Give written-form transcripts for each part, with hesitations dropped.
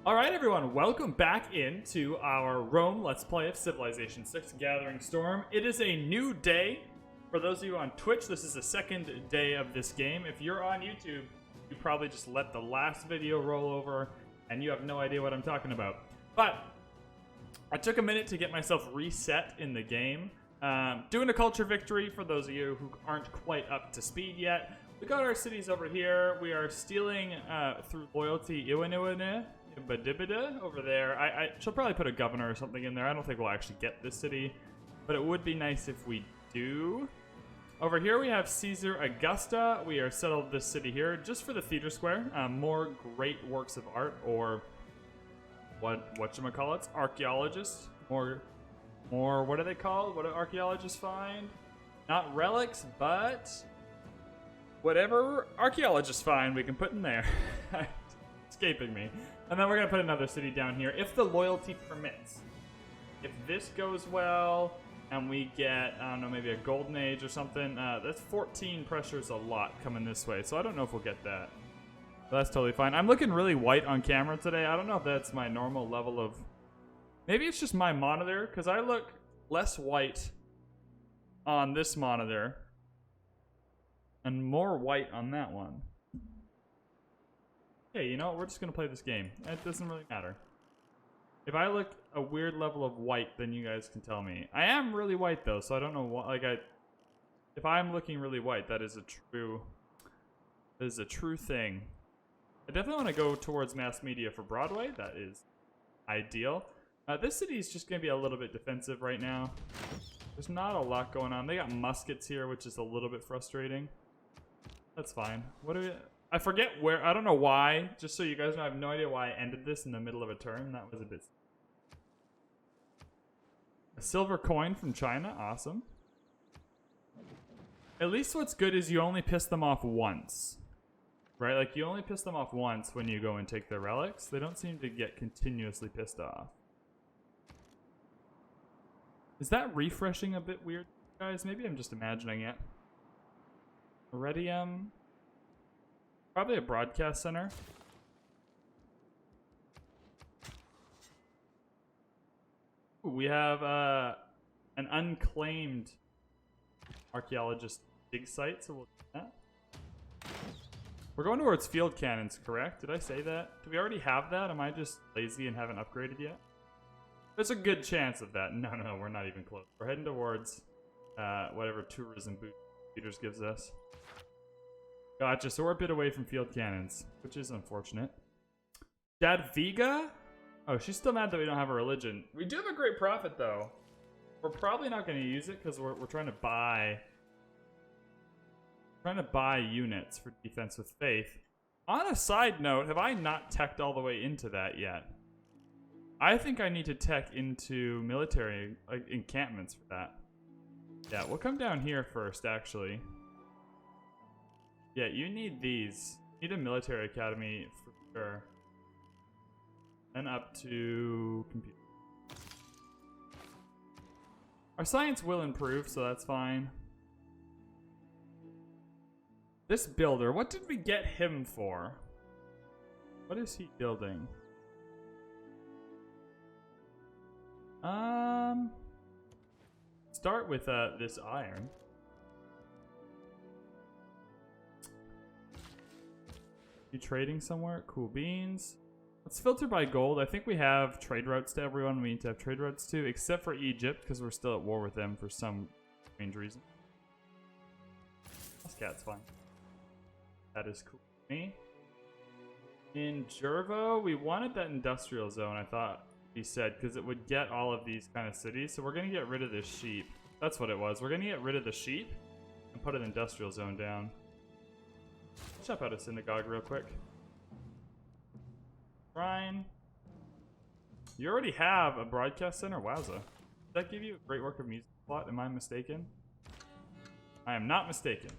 Alright everyone, welcome back into our Rome Let's Play of Civilization 6 Gathering Storm. It is a new day. For those of you on Twitch, this is the second day of this game. If you're on YouTube, you probably just let the last video roll over and you have no idea what I'm talking about. But I took a minute to get myself reset in the game. Doing a culture victory for those of you who aren't quite up to speed yet. We got our cities over here. We are stealing through loyalty Iwaniwane. Badibida over there. She'll probably put a governor or something in there. I don't think we'll actually get this city, but it would be nice if we do. Over here we have Caesar Augusta. We are settled this city here just for the theater square. More great works of art, or whatchamacallits, archaeologists. More what are they called? What do archaeologists find? Not relics, but whatever archaeologists find we can put in there. Escaping me. And then we're going to put another city down here, if the loyalty permits. If this goes well, and we get, I don't know, maybe a golden age or something, that's 14 pressures a lot coming this way, so I don't know if we'll get that. But that's totally fine. I'm looking really white on camera today. I don't know if that's my normal level of... Maybe it's just my monitor, because I look less white on this monitor, and more white on that one. Hey, you know what? We're just going to play this game. It doesn't really matter. If I look a weird level of white, then you guys can tell me. I am really white, though, so I don't know what... If I'm looking really white, that is a true thing. I definitely want to go towards mass media for Broadway. That is ideal. This city is just going to be a little bit defensive right now. There's not a lot going on. They got muskets here, which is a little bit frustrating. That's fine. What do we... I forget where, I don't know why, just so you guys know, I have no idea why I ended this in the middle of a turn. That was a bit... A silver coin from China, awesome. At least what's good is you only piss them off once. Right, like you only piss them off once when you go and take their relics. They don't seem to get continuously pissed off. Is that refreshing a bit weird, guys? Maybe I'm just imagining it. Iridium... Probably a broadcast center. Ooh, we have an unclaimed archaeologist dig site, so we'll do that. We're going towards field cannons, correct? Did I say that? Do we already have that? Am I just lazy and haven't upgraded yet? There's a good chance of that. No, we're not even close. We're heading towards whatever tourism boosters gives us. Gotcha, so we're a bit away from field cannons, which is unfortunate. Jadviga? Oh, she's still mad that we don't have a religion. We do have a great prophet, though. We're probably not going to use it because we're trying to buy... units for defense with faith. On a side note, have I not teched all the way into that yet? I think I need to tech into military encampments for that. Yeah, we'll come down here first, actually. Yeah, you need these. You need a military academy for sure. Then up to computer. Our science will improve, so that's fine. This builder, what did we get him for? What is he building? Start with this iron. You trading somewhere? Cool beans. Let's filter by gold. I think we have trade routes to everyone we need to have trade routes to, except for Egypt, because we're still at war with them for some strange reason. Muscat's fine. That is cool for me. In Jervo, we wanted that industrial zone, I thought he said, because it would get all of these kind of cities. So we're going to get rid of this sheep. That's what it was. We're going to get rid of the sheep and put an industrial zone down. Chop out a synagogue real quick. Shrine. You already have a broadcast center? Wowza. Did that give you a great work of music plot? Am I mistaken? I am not mistaken.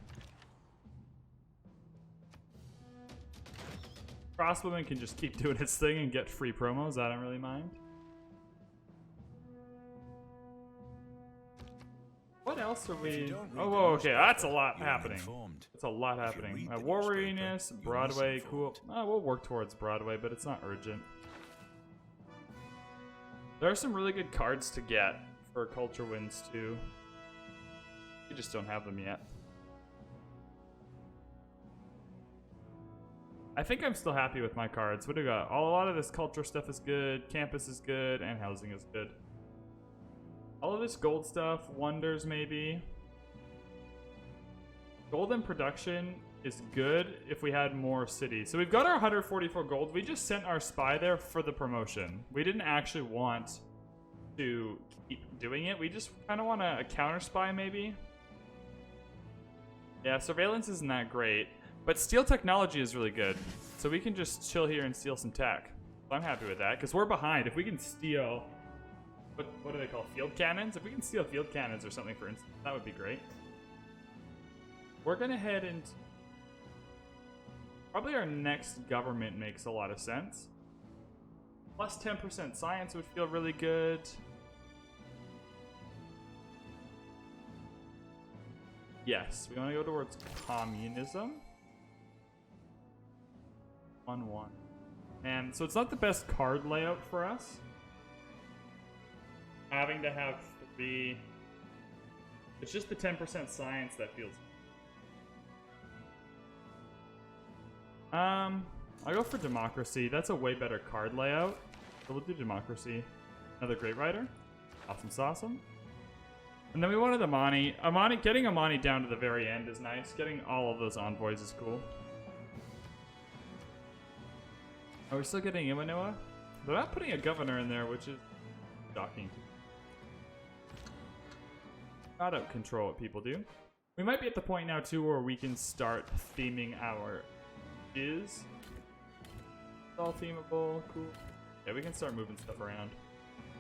Crossbowman can just keep doing its thing and get free promos. I don't really mind. What else are we... Oh, whoa, okay, that's a lot happening. That's a lot happening. War readiness, Broadway, cool. We'll work towards Broadway, but it's not urgent. There are some really good cards to get for culture wins too. We just don't have them yet. I think I'm still happy with my cards. What do we got? A lot of this culture stuff is good. Campus is good. And housing is good. All of this gold stuff. Wonders maybe. Gold in production is good if we had more cities. So we've got our 144 gold. We just sent our spy there for the promotion. We didn't actually want to keep doing it. We just kind of want a counter spy maybe. Yeah, surveillance isn't that great. But steel technology is really good. So we can just chill here and steal some tech. So I'm happy with that, because we're behind. If we can steal... What do they call field cannons? If we can steal field cannons or something, for instance, that would be great. We're going to head into... Probably our next government makes a lot of sense. Plus 10% science would feel really good. Yes, we want to go towards communism. 1-1. And so it's not the best card layout for us. Having to have 3... It's just the 10% science that feels... I'll go for democracy. That's a way better card layout. So we'll do democracy. Another great writer. Awesome awesome. And then we wanted Amani. Getting Amani down to the very end is nice. Getting all of those envoys is cool. Are we still getting Iwanoa? They're not putting a governor in there, which is shocking. Not out control what people do. We might be at the point now too where we can start theming our is. It's all themable, cool. Yeah, we can start moving stuff around.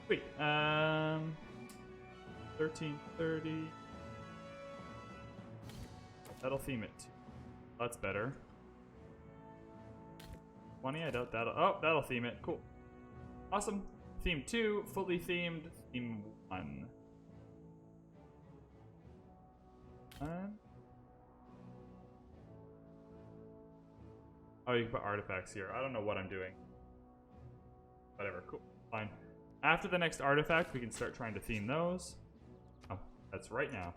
Wait, 1330. That'll theme it. That's better. 20, I doubt that'll... Oh, that'll theme it. Cool. Awesome. Theme 2, fully themed. Theme 1. Oh, you can put artifacts here. I don't know what I'm doing. Whatever, cool. Fine. After the next artifact, we can start trying to theme those. Oh, that's right now.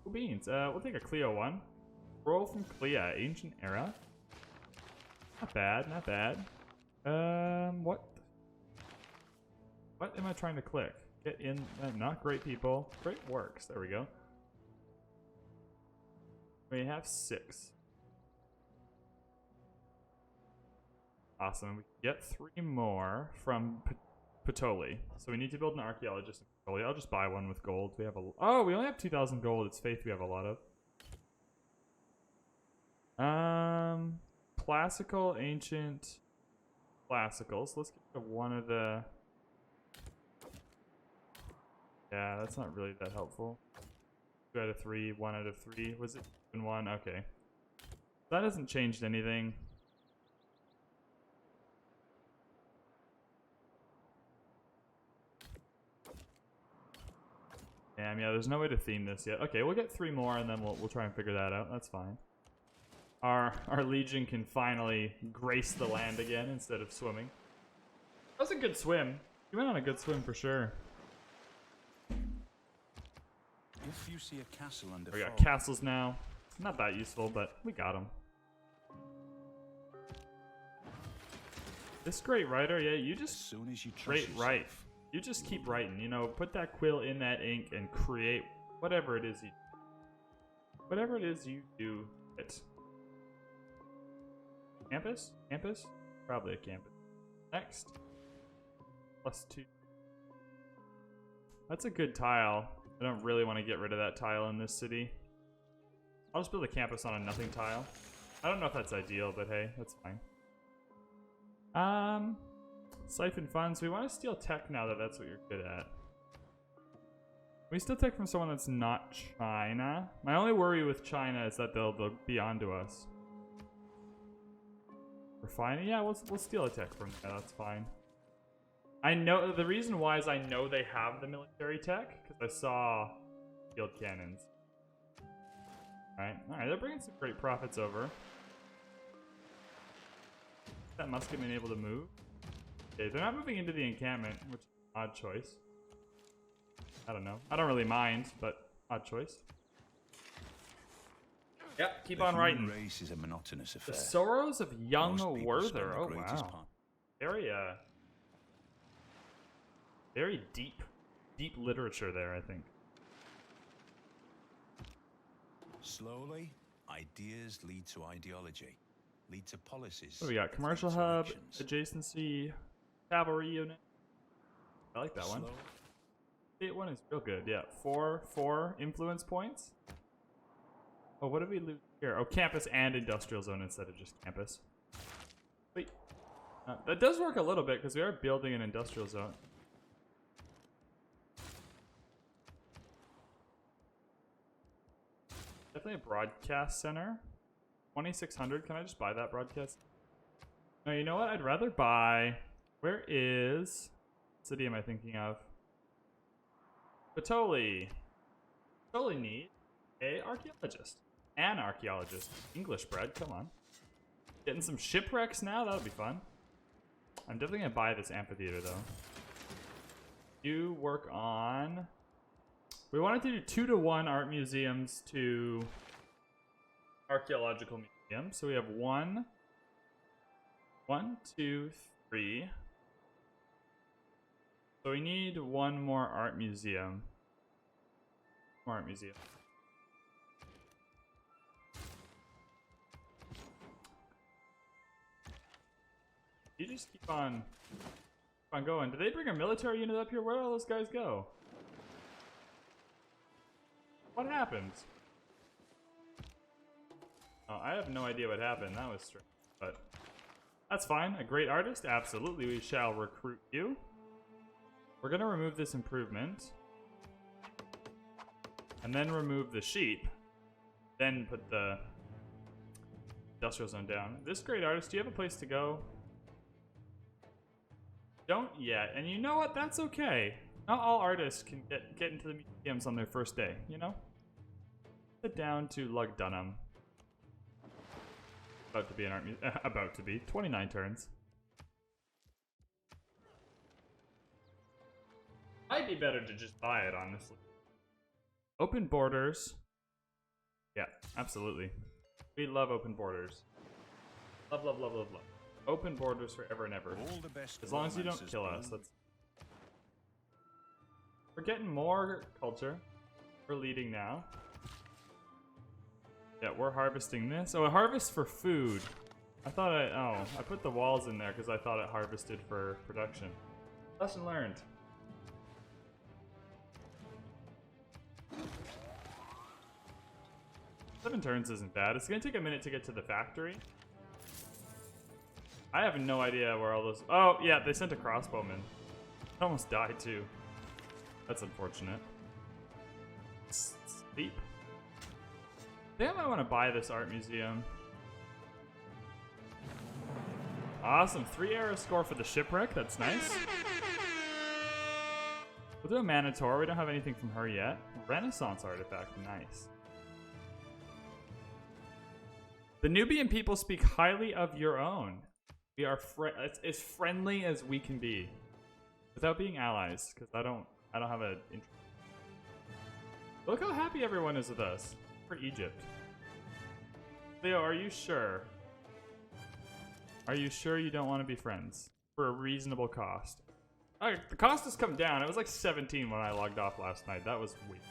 Cool beans. We'll take a Clio 1. Roll from Clio, Ancient Era. Not bad, not bad. What am I trying to click? Get in, not great people. Great works, there we go. We have 6. Awesome, we can get 3 more from Patoli. So we need to build an archaeologist in Patoli. I'll just buy one with gold. We have a, oh, we only have 2,000 gold. It's faith we have a lot of. Classical, ancient, classical. So let's get to one of the... Yeah, that's not really that helpful. 2 out of 3, 1 out of 3. Was it even 1? Okay. That hasn't changed anything. Damn, yeah, there's no way to theme this yet. Okay, we'll get 3 more and then we'll try and figure that out. That's fine. Our legion can finally grace the land again instead of swimming. That was a good swim. You went on a good swim for sure. If you see a castle under We got castles now. Not that useful, but we got them. This great writer, yeah, you just... As soon as you great write. You just keep writing, you know, put that quill in that ink and create whatever it is you... Whatever it is you do, it. Campus? Campus? Probably a campus. Next. +2. That's a good tile. I don't really want to get rid of that tile in this city. I'll just build a campus on a nothing tile. I don't know if that's ideal, but hey, that's fine. Siphon funds. We want to steal tech now that that's what you're good at. We steal tech from someone that's not China. My only worry with China is that they'll be onto us. Refining? Yeah, we'll steal a tech from there. That's fine. I know the reason why is I know they have the military tech because I saw field cannons. All right, they're bringing some great profits over. That musketman able to move? Okay, they're not moving into the encampment, which is Odd choice. I don't know. I don't really mind, but odd choice. Yep, keep on writing. Race is a monotonous affair. The Sorrows of Young Most people Werther. spend the Oh greatest wow. part- Very deep literature there, I think. Slowly, ideas lead to ideology, lead to policies. What do we got? that Commercial lead to hub, actions. adjacency, cavalry unit. I like that one. Slow- State one is real good. Yeah, four influence points. Oh, what did we lose here? Oh, campus and industrial zone instead of just campus. Wait, that does work a little bit because we are building an industrial zone. Definitely a broadcast center. 2600. Can I just buy that broadcast? No, you know what? I'd rather buy. Where is city am I thinking of? Batoli. Batoli need a archaeologist. An archaeologist. English bred. Come on. Getting some shipwrecks now. That'll be fun. I'm definitely gonna buy this amphitheater though. You work on. We wanted to do 2-to-1 art museums to archaeological museums. So we have 1, 2, 3. So we need one more art museum. More art museum. You just keep on going. Did they bring a military unit up here? Where did all those guys go? What happened? Oh, I have no idea what happened. That was strange, but that's fine. A great artist? Absolutely, we shall recruit you. We're gonna remove this improvement. And then remove the sheep. Then put the industrial zone down. This great artist, do you have a place to go? Don't yet. And you know what? That's okay. Not all artists can get into the museums on their first day, you know? Sit down to Lug Dunham. About to be an art about to be. 29 turns. Might be better to just buy it, honestly. Open borders. Yeah, absolutely. We love open borders. Love, love, love, love, love. Open borders forever and ever. All the best As long as you don't romances kill us. bloom. That's... We're getting more culture. We're leading now. Yeah, we're harvesting this. Oh, a harvest for food. I thought I put the walls in there because I thought it harvested for production. Lesson learned. Seven turns isn't bad. It's gonna take a minute to get to the factory. I have no idea where all those... Oh, yeah, they sent a crossbowman. It almost died, too. That's unfortunate. Sleep. I think I might want to buy this art museum. Awesome. 3 arrow score for the shipwreck. That's nice. We'll do a Minotaur. We don't have anything from her yet. Renaissance artifact. Nice. The Nubian people speak highly of your own. We are as friendly as we can be, without being allies, because I don't have a interest. Look how happy everyone is with us for Egypt. Leo, are you sure? Are you sure you don't want to be friends for a reasonable cost? Alright, the cost has come down. It was like 17 when I logged off last night. That was weird.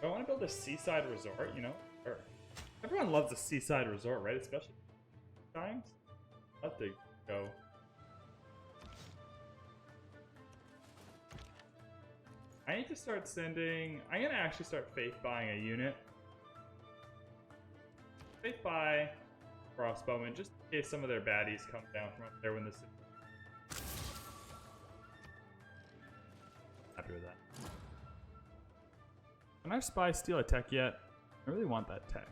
I want to build a seaside resort, you know? Or, everyone loves a seaside resort, right? Especially times. Let to go. I need to start sending... I'm going to actually start faith buying a unit. Faith buy crossbowmen, just in case some of their baddies come down from up there when this... Happy with that. Can our spy steal a tech yet? I really want that tech.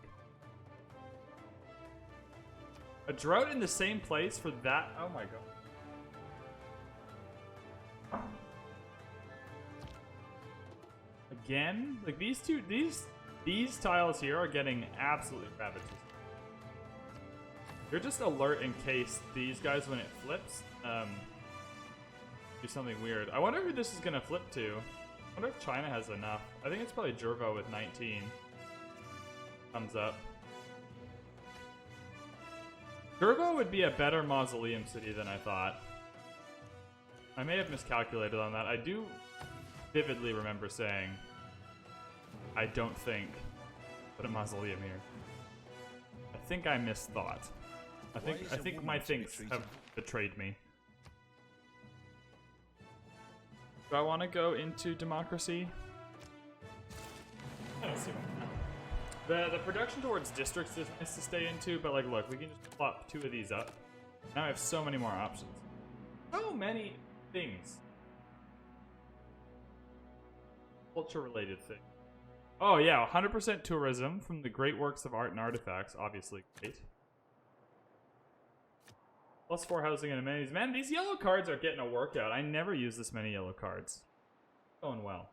A drought in the same place for that? Oh my god. Again? Like these tiles here are getting absolutely ravaged. You're just alert in case these guys, when it flips, Do something weird. I wonder who this is gonna flip to. I wonder if China has enough. I think it's probably Jervo with 19. Comes up. Jervo would be a better mausoleum city than I thought. I may have miscalculated on that. I do vividly remember saying, I don't think put a mausoleum here. I think I misthought. I think my things have betrayed me. Do I want to go into democracy? I don't see why. The production towards districts is nice to stay into, but like, look, we can just plop 2 of these up. Now I have so many more options. So many things. Culture-related things. Oh yeah, 100% tourism from the great works of art and artifacts. Obviously great. +4 housing and amenities. Man, these yellow cards are getting a workout. I never use this many yellow cards. Going well.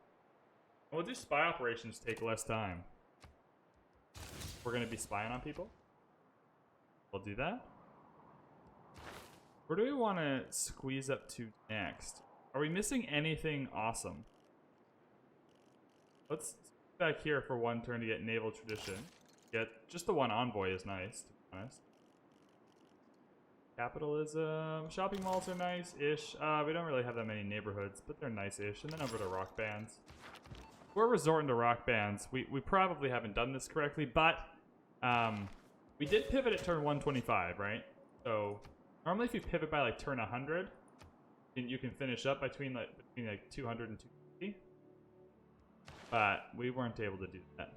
And we'll do spy operations take less time. We're going to be spying on people. We'll do that. Where do we want to squeeze up to next? Are we missing anything awesome? Let's back here for one turn to get naval tradition. Get just the one envoy is nice, to be honest. Capitalism. Shopping malls are nice-ish. We don't really have that many neighborhoods, but they're nice-ish. And then over to rock bands. We're resorting to rock bands. We probably haven't done this correctly, but we did pivot at turn 125, right? So normally if you pivot by like turn 100, you can finish up between like 200 and 250. But we weren't able to do that.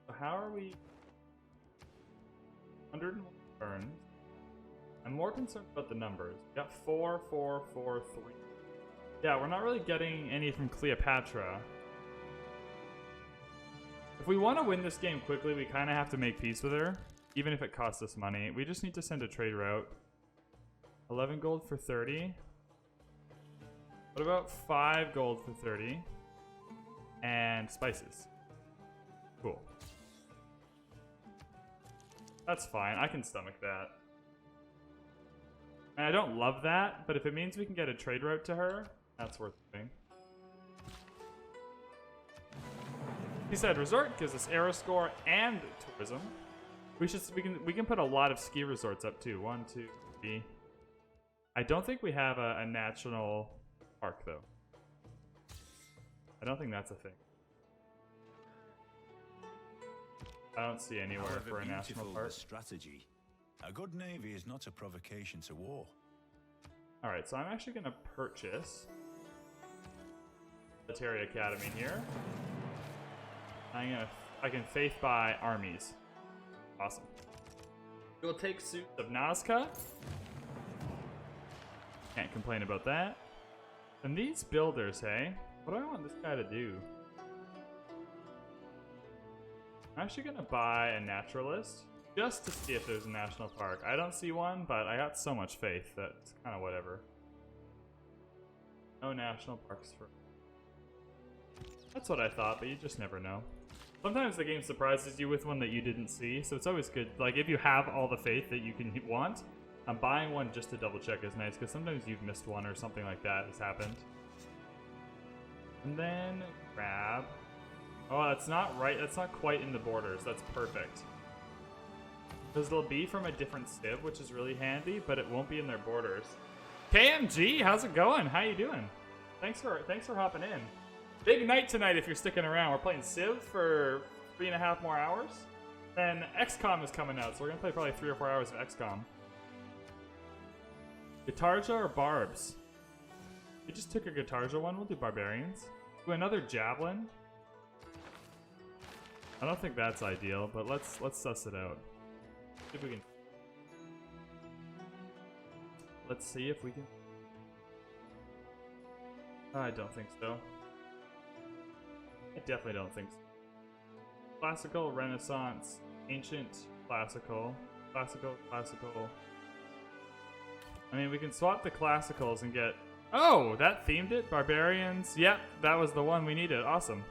So how are we? 101 turns. I'm more concerned about the numbers. We got 4, 4, 4, 3. Yeah, we're not really getting any from Cleopatra. If we want to win this game quickly, we kind of have to make peace with her, even if it costs us money. We just need to send a trade route. 11 gold for 30. What about 5 gold for 30? And spices. Cool. That's fine. I can stomach that. And I don't love that, but if it means we can get a trade route to her, that's worth doing. Seaside Resort gives us aero score and tourism. We can put a lot of ski resorts up too. 1, 2, 3. I don't think we have a national park though. I don't think that's a thing. I don't see anywhere for a national park. Strategy. A good navy is not a provocation to war. All right, so I'm actually going to purchase the Thierry Academy here. I can faith buy armies. Awesome. We'll take suits of Nazca. Can't complain about that. And these builders, hey, what do I want this guy to do? I'm actually gonna buy a naturalist just to see if there's a national park. I don't see one, but I got so much faith that it's kind of whatever. No national parks for... That's what I thought, but you just never know. Sometimes the game surprises you with one that you didn't see, so it's always good. Like, if you have all the faith that you can want, buying one just to double check is nice, because sometimes you've missed one or something like that has happened. And then grab... Oh, that's not right. That's not quite in the borders. That's perfect. Because it'll be from a different civ, which is really handy, but it won't be in their borders. KMG, how's it going? How you doing? Thanks for hopping in. Big night tonight if you're sticking around. We're playing Civ for 3.5 more hours. Then XCOM is coming out, so we're gonna play probably 3 or 4 hours of XCOM. Guitarja or Barbs? We just took a Guitarja one. We'll do Barbarians. Do another Javelin. I don't think that's ideal, but let's suss it out. See if we can. Let's see if we can. I don't think so. I definitely don't think so. Classical, Renaissance, Ancient, Classical, Classical, Classical. I mean, we can swap the Classicals and get... Oh, that themed it? Barbarians? Yep, that was the one we needed. Awesome.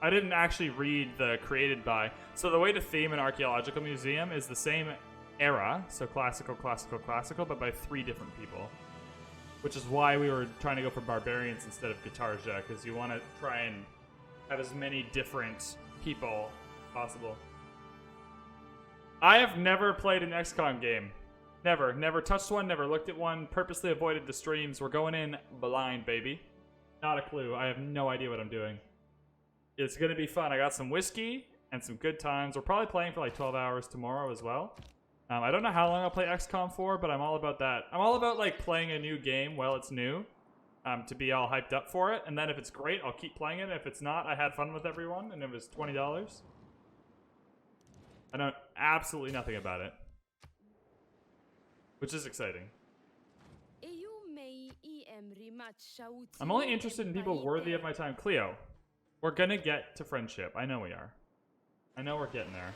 I didn't actually read the created by. So the way to theme an archaeological museum is the same era, so classical, classical, classical, but by 3 different people. Which is why we were trying to go for barbarians instead of guitarja, because you want to try and have as many different people possible. I have never played an XCOM game. Never touched one, never looked at one, purposely avoided the streams. We're going in blind, baby. Not a clue. I have no idea what I'm doing. It's going to be fun. I got some whiskey and some good times. We're probably playing for like 12 hours tomorrow as well. I don't know how long I'll play XCOM for, but I'm all about that. I'm all about like playing a new game while it's new, to be all hyped up for it. And then if it's great, I'll keep playing it. If it's not, I had fun with everyone, and it was $20. I know absolutely nothing about it, which is exciting. I'm only interested in people worthy of my time. Cleo, we're gonna get to friendship. I know we are. I know we're getting there.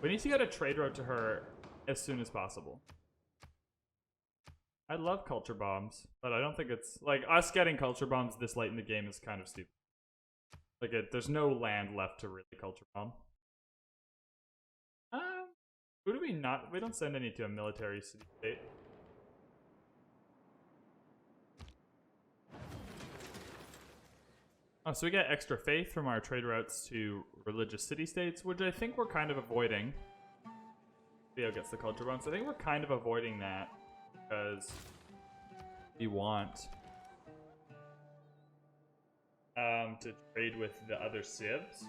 We need to get a trade route to her as soon as possible. I love culture bombs, but I don't think it's... Like, us getting culture bombs this late in the game is kind of stupid. Like, there's no land left to really culture bomb. Who do we not... We don't send any to a military city-state. Oh, so we get extra faith from our trade routes to religious city-states, which I think we're kind of avoiding. Theo gets the culture bombs. I think we're kind of avoiding that because we want to trade with the other civs.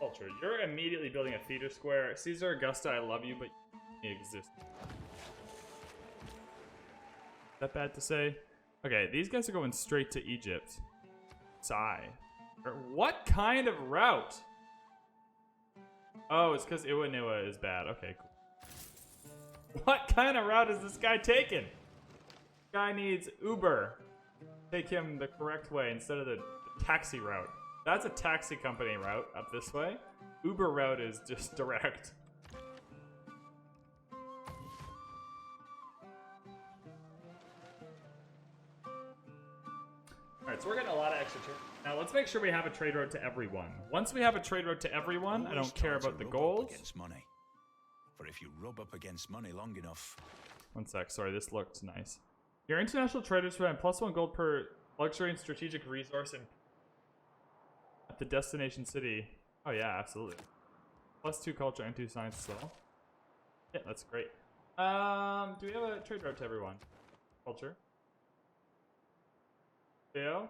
Culture. You're immediately building a theater square. Caesar Augusta, I love you, but you exist. Is that bad to say? Okay, these guys are going straight to Egypt. Sigh. What kind of route? Oh, it's because Iwanua is bad. Okay, cool. What kind of route is this guy taking? This guy needs Uber. Take him the correct way instead of the taxi route. That's a taxi company route up this way. Uber route is just direct. Alright, so we're getting a lot of extra turns. Now let's make sure we have a trade route to everyone. Once we have a trade route to everyone, I don't care about the goals. Money. For if you rub up against money long enough. One sec, sorry, this looked nice. Your international traders provide +1 gold per luxury and strategic resource at the destination city. Oh yeah, absolutely. +2 culture and 2 science as well. Yeah, that's great. Do we have a trade route to everyone? Culture. Theo?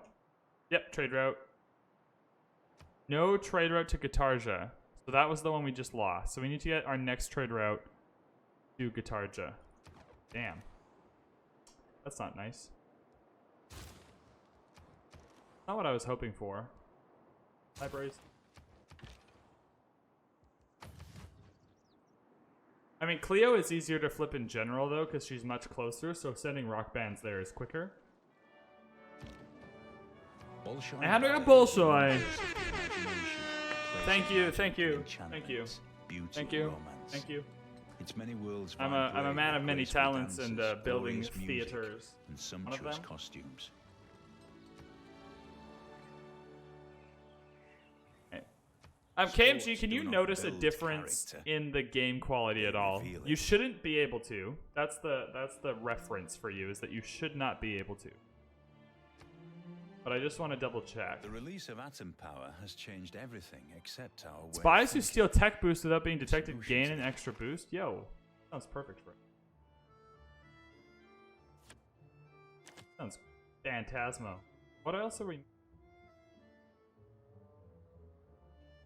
Yep, trade route. No trade route to Guitarja. So that was the one we just lost. So we need to get our next trade route to Guitarja. Damn. That's not nice. Not what I was hoping for. Libraries. I mean, Cleo is easier to flip in general, though, because she's much closer, so sending rock bands there is quicker. And we got Bolshoi. Thank you, thank you, thank you, thank you, thank you. It's many worlds. I'm a man of many talents and building theaters. And sumptuous costumes. KMG, can you notice a difference in the game quality at all? You shouldn't be able to. That's the reference for you, is that you should not be able to. But I just want to double check. The release of atom power has changed everything except our way. Spies who steal tech boost without being detected gain an extra boost? Yo, sounds perfect for it. Sounds phantasmo. What else are we...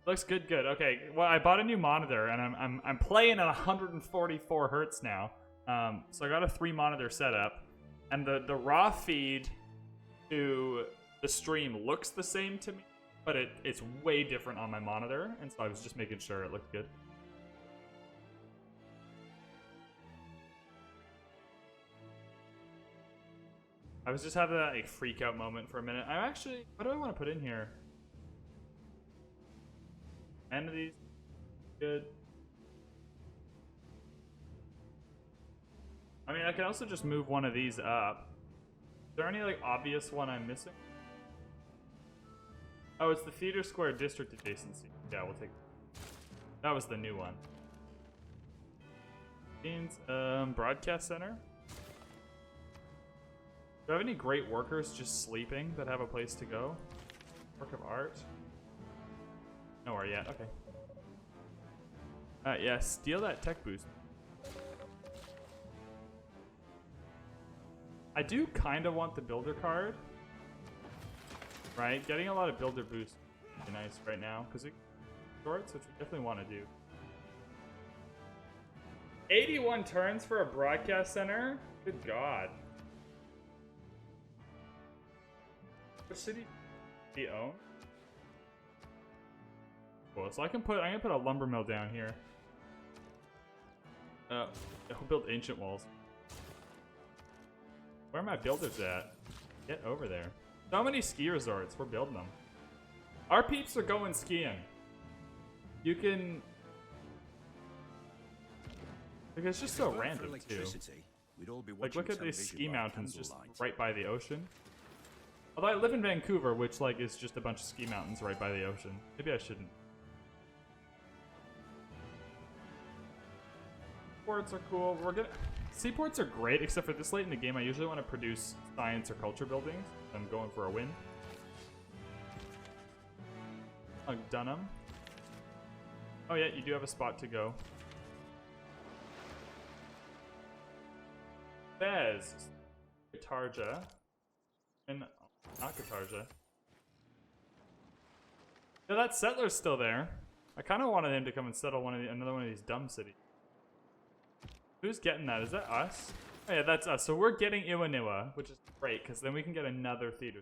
Looks good, good. Okay, well, I bought a new monitor, and I'm playing at 144 hertz now. So I got a 3-monitor setup, and the raw feed to the stream looks the same to me, but it's way different on my monitor, and so I was just making sure it looked good. I was just having that like freak out moment for a minute. I'm actually, what do I want to put in here? Entities, good. I mean, I can also just move one of these up. Is there any like obvious one I'm missing? Oh, it's the Theater Square District adjacency. Yeah, we'll take that. That was the new one. Means broadcast center. Do I have any great workers just sleeping that have a place to go? Work of art? Nowhere yet. Okay. Yeah, steal that tech boost. I do kind of want the builder card. Right? Getting a lot of builder boosts would be nice right now because we shorts, which we definitely want to do. 81 turns for a broadcast center? Good God. What city do we own? Cool, so I'm gonna put a lumber mill down here. I'll build ancient walls. Where are my builders at? Get over there. So many ski resorts, we're building them. Our peeps are going skiing. You can... Like, it's just so random, too. Like, look at these ski mountains just right by the ocean. Although I live in Vancouver, which, like, is just a bunch of ski mountains right by the ocean. Maybe I shouldn't. Seaports are cool. Seaports are great, except for this late in the game, I usually want to produce science or culture buildings. I'm going for a win. Dunham. Oh yeah, you do have a spot to go. Fez. Katarja. And not Katarja. Yeah, that settler's still there. I kind of wanted him to come and settle another one of these dumb cities. Who's getting that? Is that us? Oh yeah, that's us. So we're getting Iwaniwa, which is great, because then we can get another theater.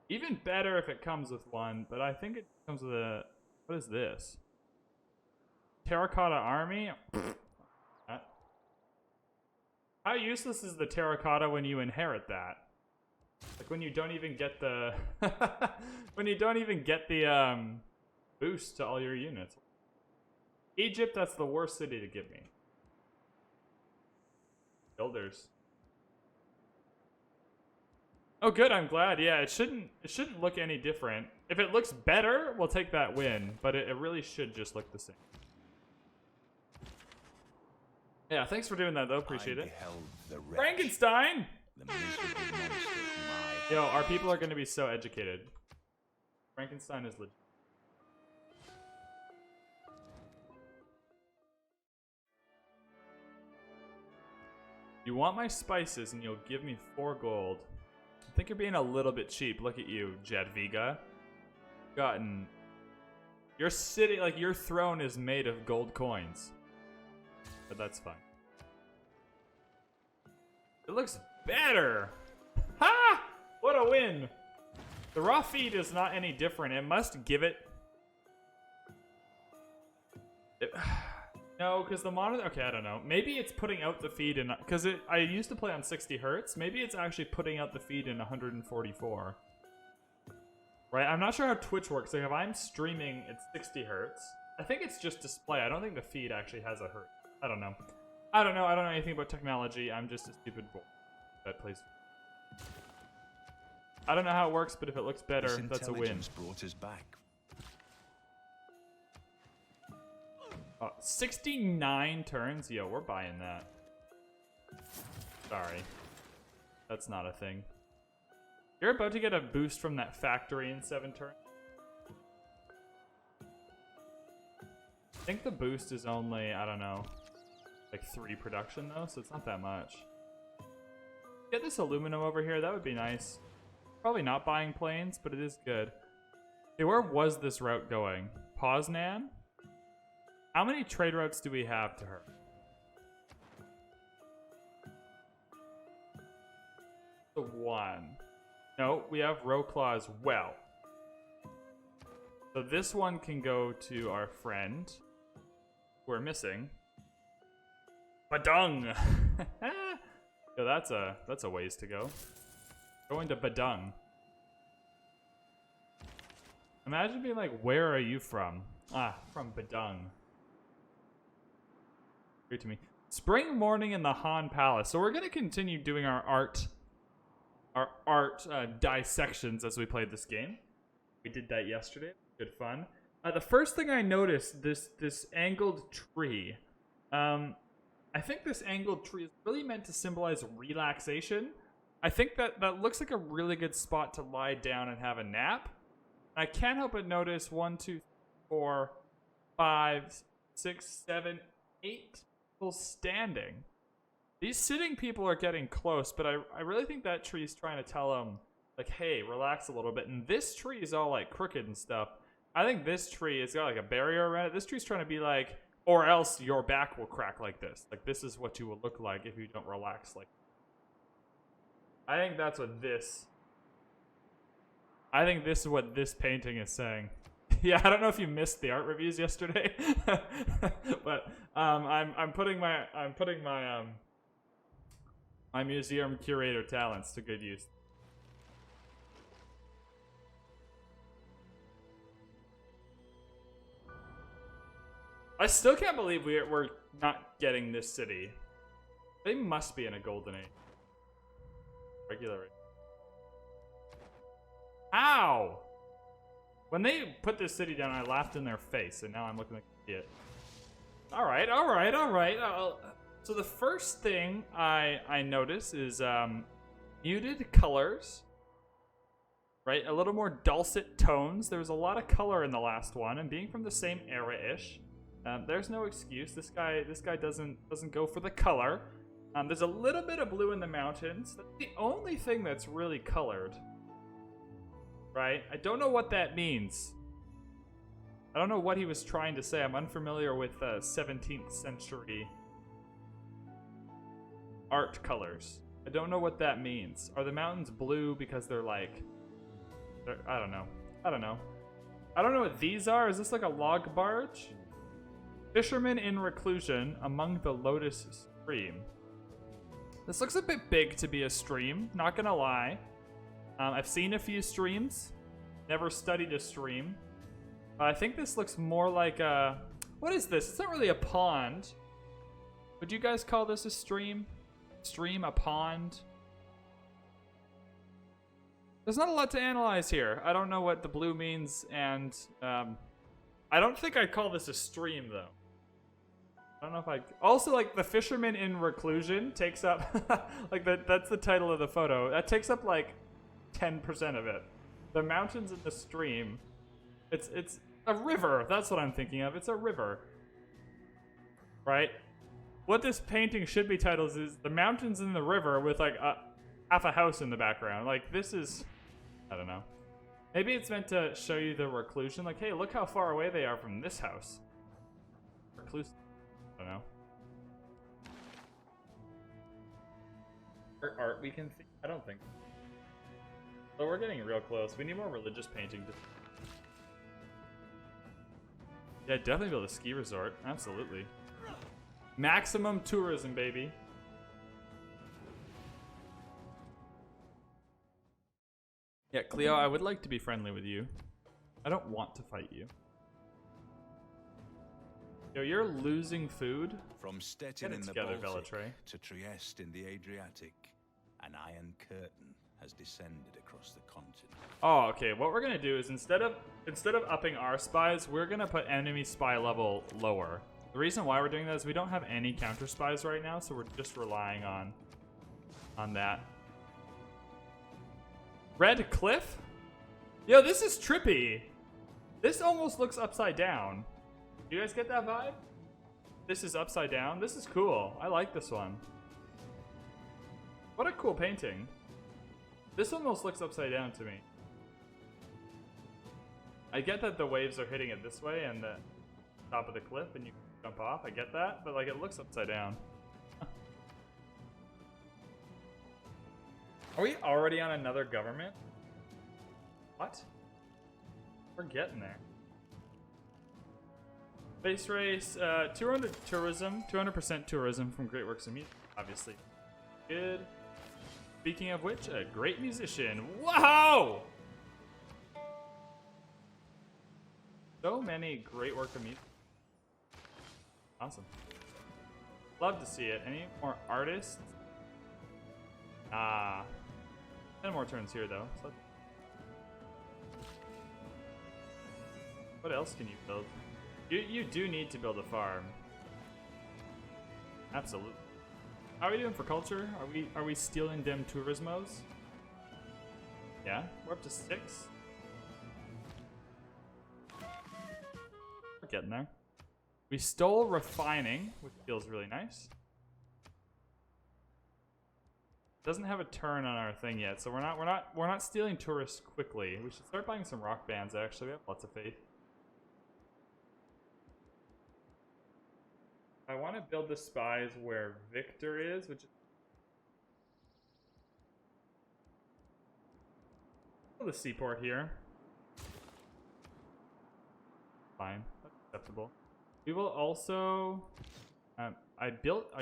Even better if it comes with one, but I think it comes with a... What is this? Terracotta Army? How useless is the terracotta when you inherit that? Like when you don't even get the... when you don't even get the boost to all your units. Egypt, that's the worst city to give me. Builders. Oh good, I'm glad. Yeah, it shouldn't look any different. If it looks better, we'll take that win, but it really should just look the same. Yeah, thanks for doing that though, appreciate it. Frankenstein! Yo, our people are gonna be so educated. Frankenstein is legit. You want my spices and you'll give me 4 gold. I think you're being a little bit cheap. Look at you, Jadviga. Gotten... Your city, like your throne is made of gold coins. But that's fine. It looks better! Ha! What a win! The raw feed is not any different. It must give it... No, because the monitor... Okay, I don't know. Maybe it's putting out the feed in... Because I used to play on 60 hertz. Maybe it's actually putting out the feed in 144. Right? I'm not sure how Twitch works. Like, if I'm streaming at 60 hertz, I think it's just display. I don't think the feed actually has a hertz. I don't know. I don't know anything about technology. I'm just a stupid boy that plays. I don't know how it works, but if it looks better, that's a win. Brought us back. 69 turns? Yo, we're buying that. Sorry. That's not a thing. You're about to get a boost from that factory in 7 turns. I think the boost is only, I don't know, like 3 production though, so it's not that much. Get this aluminum over here, that would be nice. Probably not buying planes, but it is good. Okay, where was this route going? Poznan? How many trade routes do we have to her? The 1. No, we have Rowclaw as well. So this one can go to our friend. We're missing. Badung! Yo, that's a ways to go. Going to Badung. Imagine being like, where are you from? Ah, from Badung. Great to me. Spring morning in the Han Palace. So we're gonna continue doing our art dissections as we played this game. We did that yesterday. Good fun. The first thing I noticed, this angled tree. I think this angled tree is really meant to symbolize relaxation. I think that looks like a really good spot to lie down and have a nap. I can't help but notice 1, 2, 3, 4, 5, 6, 7, 8 people standing. These sitting people are getting close, but I really think that tree is trying to tell them, like, hey, relax a little bit. And this tree is all, like, crooked and stuff. I think this tree has got, like, a barrier around it. This tree's trying to be like, or else your back will crack like this. Like, this is what you will look like if you don't relax like. I think that's what this... I think this is what this painting is saying. Yeah, I don't know if you missed the art reviews yesterday, but I'm putting my my museum curator talents to good use. I still can't believe we're not getting this city. They must be in a golden age. Regular. Ow! When they put this city down, I laughed in their face, and now I'm looking like an idiot. Alright. So the first thing I notice is muted colors. Right? A little more dulcet tones. There was a lot of color in the last one, and being from the same era-ish, there's no excuse. This guy doesn't go for the color. There's a little bit of blue in the mountains. That's the only thing that's really colored. Right? I don't know what that means. I don't know what he was trying to say. I'm unfamiliar with 17th century art colors. I don't know what that means. Are the mountains blue because they're like... I don't know. I don't know what these are. Is this like a log barge? Fishermen in reclusion among the lotus stream. This looks a bit big to be a stream, not gonna lie. I've seen a few streams, never studied a stream. I think this looks more like a... What is this? It's not really a pond. Would you guys call this a stream? Stream, a pond? There's not a lot to analyze here. I don't know what the blue means, and I don't think I'd call this a stream, though. I don't know if I... Also, like, the fisherman in reclusion takes up... like, that's the title of the photo. That takes up, like, 10% of it. The mountains in the stream. It's a river. That's what I'm thinking of. It's a river. Right? What this painting should be titled is the mountains in the river with, like, half a house in the background. Like, this is... I don't know. Maybe it's meant to show you the reclusion. Like, hey, look how far away they are from this house. Recluse... I don't know. Or art we can see? I don't think. But we're getting real close. We need more religious painting. Yeah, definitely build a ski resort. Absolutely. Maximum tourism, baby. Yeah, Cleo, I would like to be friendly with you. I don't want to fight you. Yo, you're losing food? From Stettin in the Baltic to Trieste in the Adriatic, an iron curtain has descended across the continent. Oh, okay. What we're gonna do is instead of upping our spies, we're gonna put enemy spy level lower. The reason why we're doing that is we don't have any counter spies right now, so we're just relying on that. Red cliff? Yo, this is trippy. This almost looks upside down. Do you guys get that vibe? This is upside down. This is cool. I like this one. What a cool painting. This almost looks upside down to me. I get that the waves are hitting it this way and the top of the cliff and you jump off. I get that, but like it looks upside down. Are we already on another government? What? We're getting there. Base race, 200 tourism, 200% tourism from Great Works of Music, obviously. Good. Speaking of which, a great musician. Wow! So many great work of music. Awesome. Love to see it. Any more artists? 10 more turns here, though. So what else can you build? You do need to build a farm. Absolutely. How are we doing for culture? Are we stealing them tourismos? Yeah, we're up to 6. We're getting there. We stole refining, which feels really nice. Doesn't have a turn on our thing yet, so we're not stealing tourists quickly. We should start buying some rock bands. Actually, we have lots of faith. I want to build the spies where Victor is, which is the seaport here. Fine, that's acceptable. We will also. I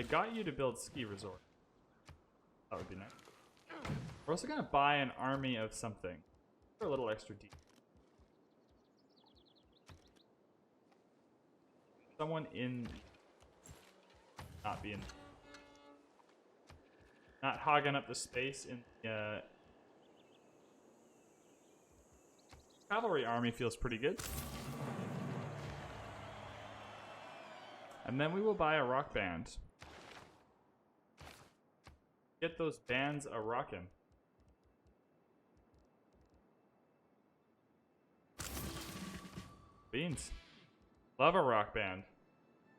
got you to build ski resort. That would be nice. We're also gonna buy an army of something for a little extra deep. Someone in. Not hogging up the space in the cavalry army feels pretty good. And then we will buy a rock band. Get those bands a rockin'. Beans. Love a rock band.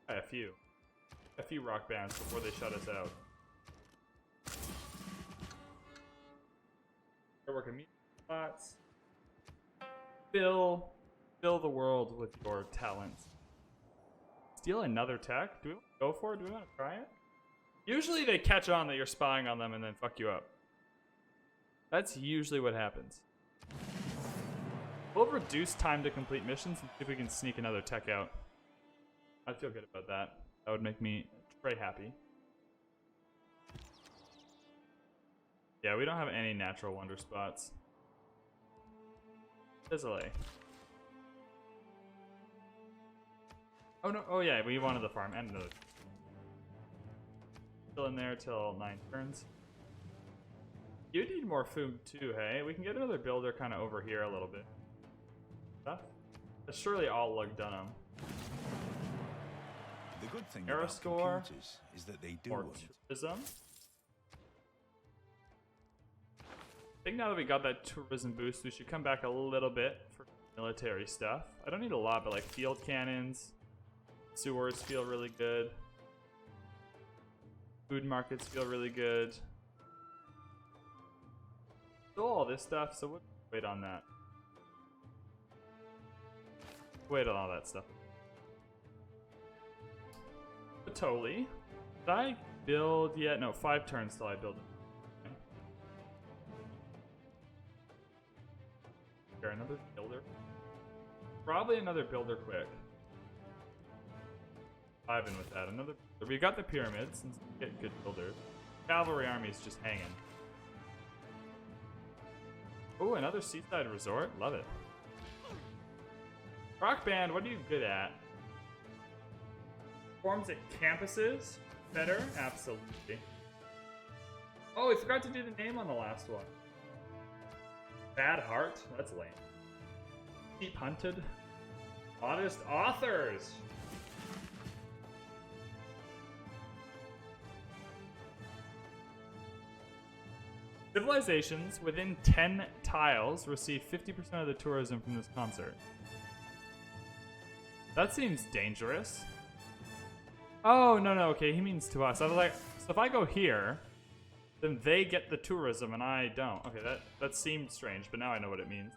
A few rock bands before they shut us out. We're working meat spots. Fill the world with your talents. Steal another tech? Do we want to go for it? Do we want to try it? Usually they catch on that you're spying on them and then fuck you up. That's usually what happens. We'll reduce time to complete missions and see if we can sneak another tech out. I'd feel good about that. That would make me very happy. Yeah, we don't have any natural wonder spots. Désolé. Oh no, oh yeah, we wanted the farm and another. Still in there till 9 turns. You need more food too, hey? We can get another builder kind of over here a little bit. Stuff. That's surely all lug Dunham. The good thing about computers is that they do tourism. I think now that we got that tourism boost, we should come back a little bit for military stuff. I don't need a lot, but like field cannons, sewers feel really good. Food markets feel really good. Still all this stuff, so we'll wait on that. Wait on all that stuff. Totally. Did I build yet? No, 5 turns till I build it. Okay. There, another builder. Probably another builder quick. I've been with that. Another. We got the pyramids since we get good builders. Cavalry army is just hanging. Oh, another Seaside Resort. Love it. Rock band, what are you good at? Forms at campuses? Better? Absolutely. Oh, we forgot to do the name on the last one. Bad Heart? That's lame. Keep Hunted? Modest Authors! Civilizations within 10 tiles receive 50% of the tourism from this concert. That seems dangerous. Oh, no, okay, he means to us. I was like, so if I go here, then they get the tourism and I don't. Okay, that seemed strange, but now I know what it means.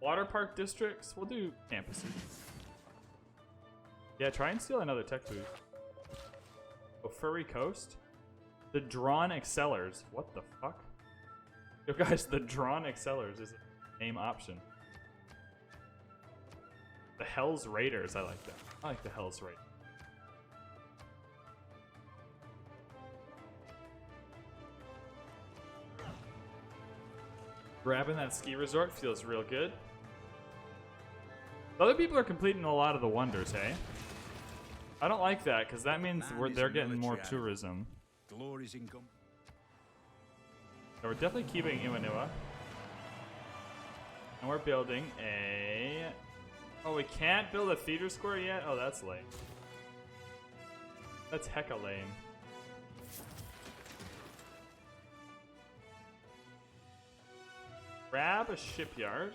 Water park districts? We'll do campuses. Yeah, try and steal another tech booth. Oh, Furry Coast? The Drawn Excellers. What the fuck? Yo, guys, the Drawn Excellers is a name option. The Hell's Raiders, I like that. I like the Hell's Raiders. Grabbing that ski resort feels real good. Other people are completing a lot of the wonders, hey? I don't like that, because that means they're getting more tourism. Glory's income. So we're definitely keeping Iwanua. And we're building a... Oh, we can't build a theater square yet? Oh, that's late. That's hecka lame. Grab a shipyard.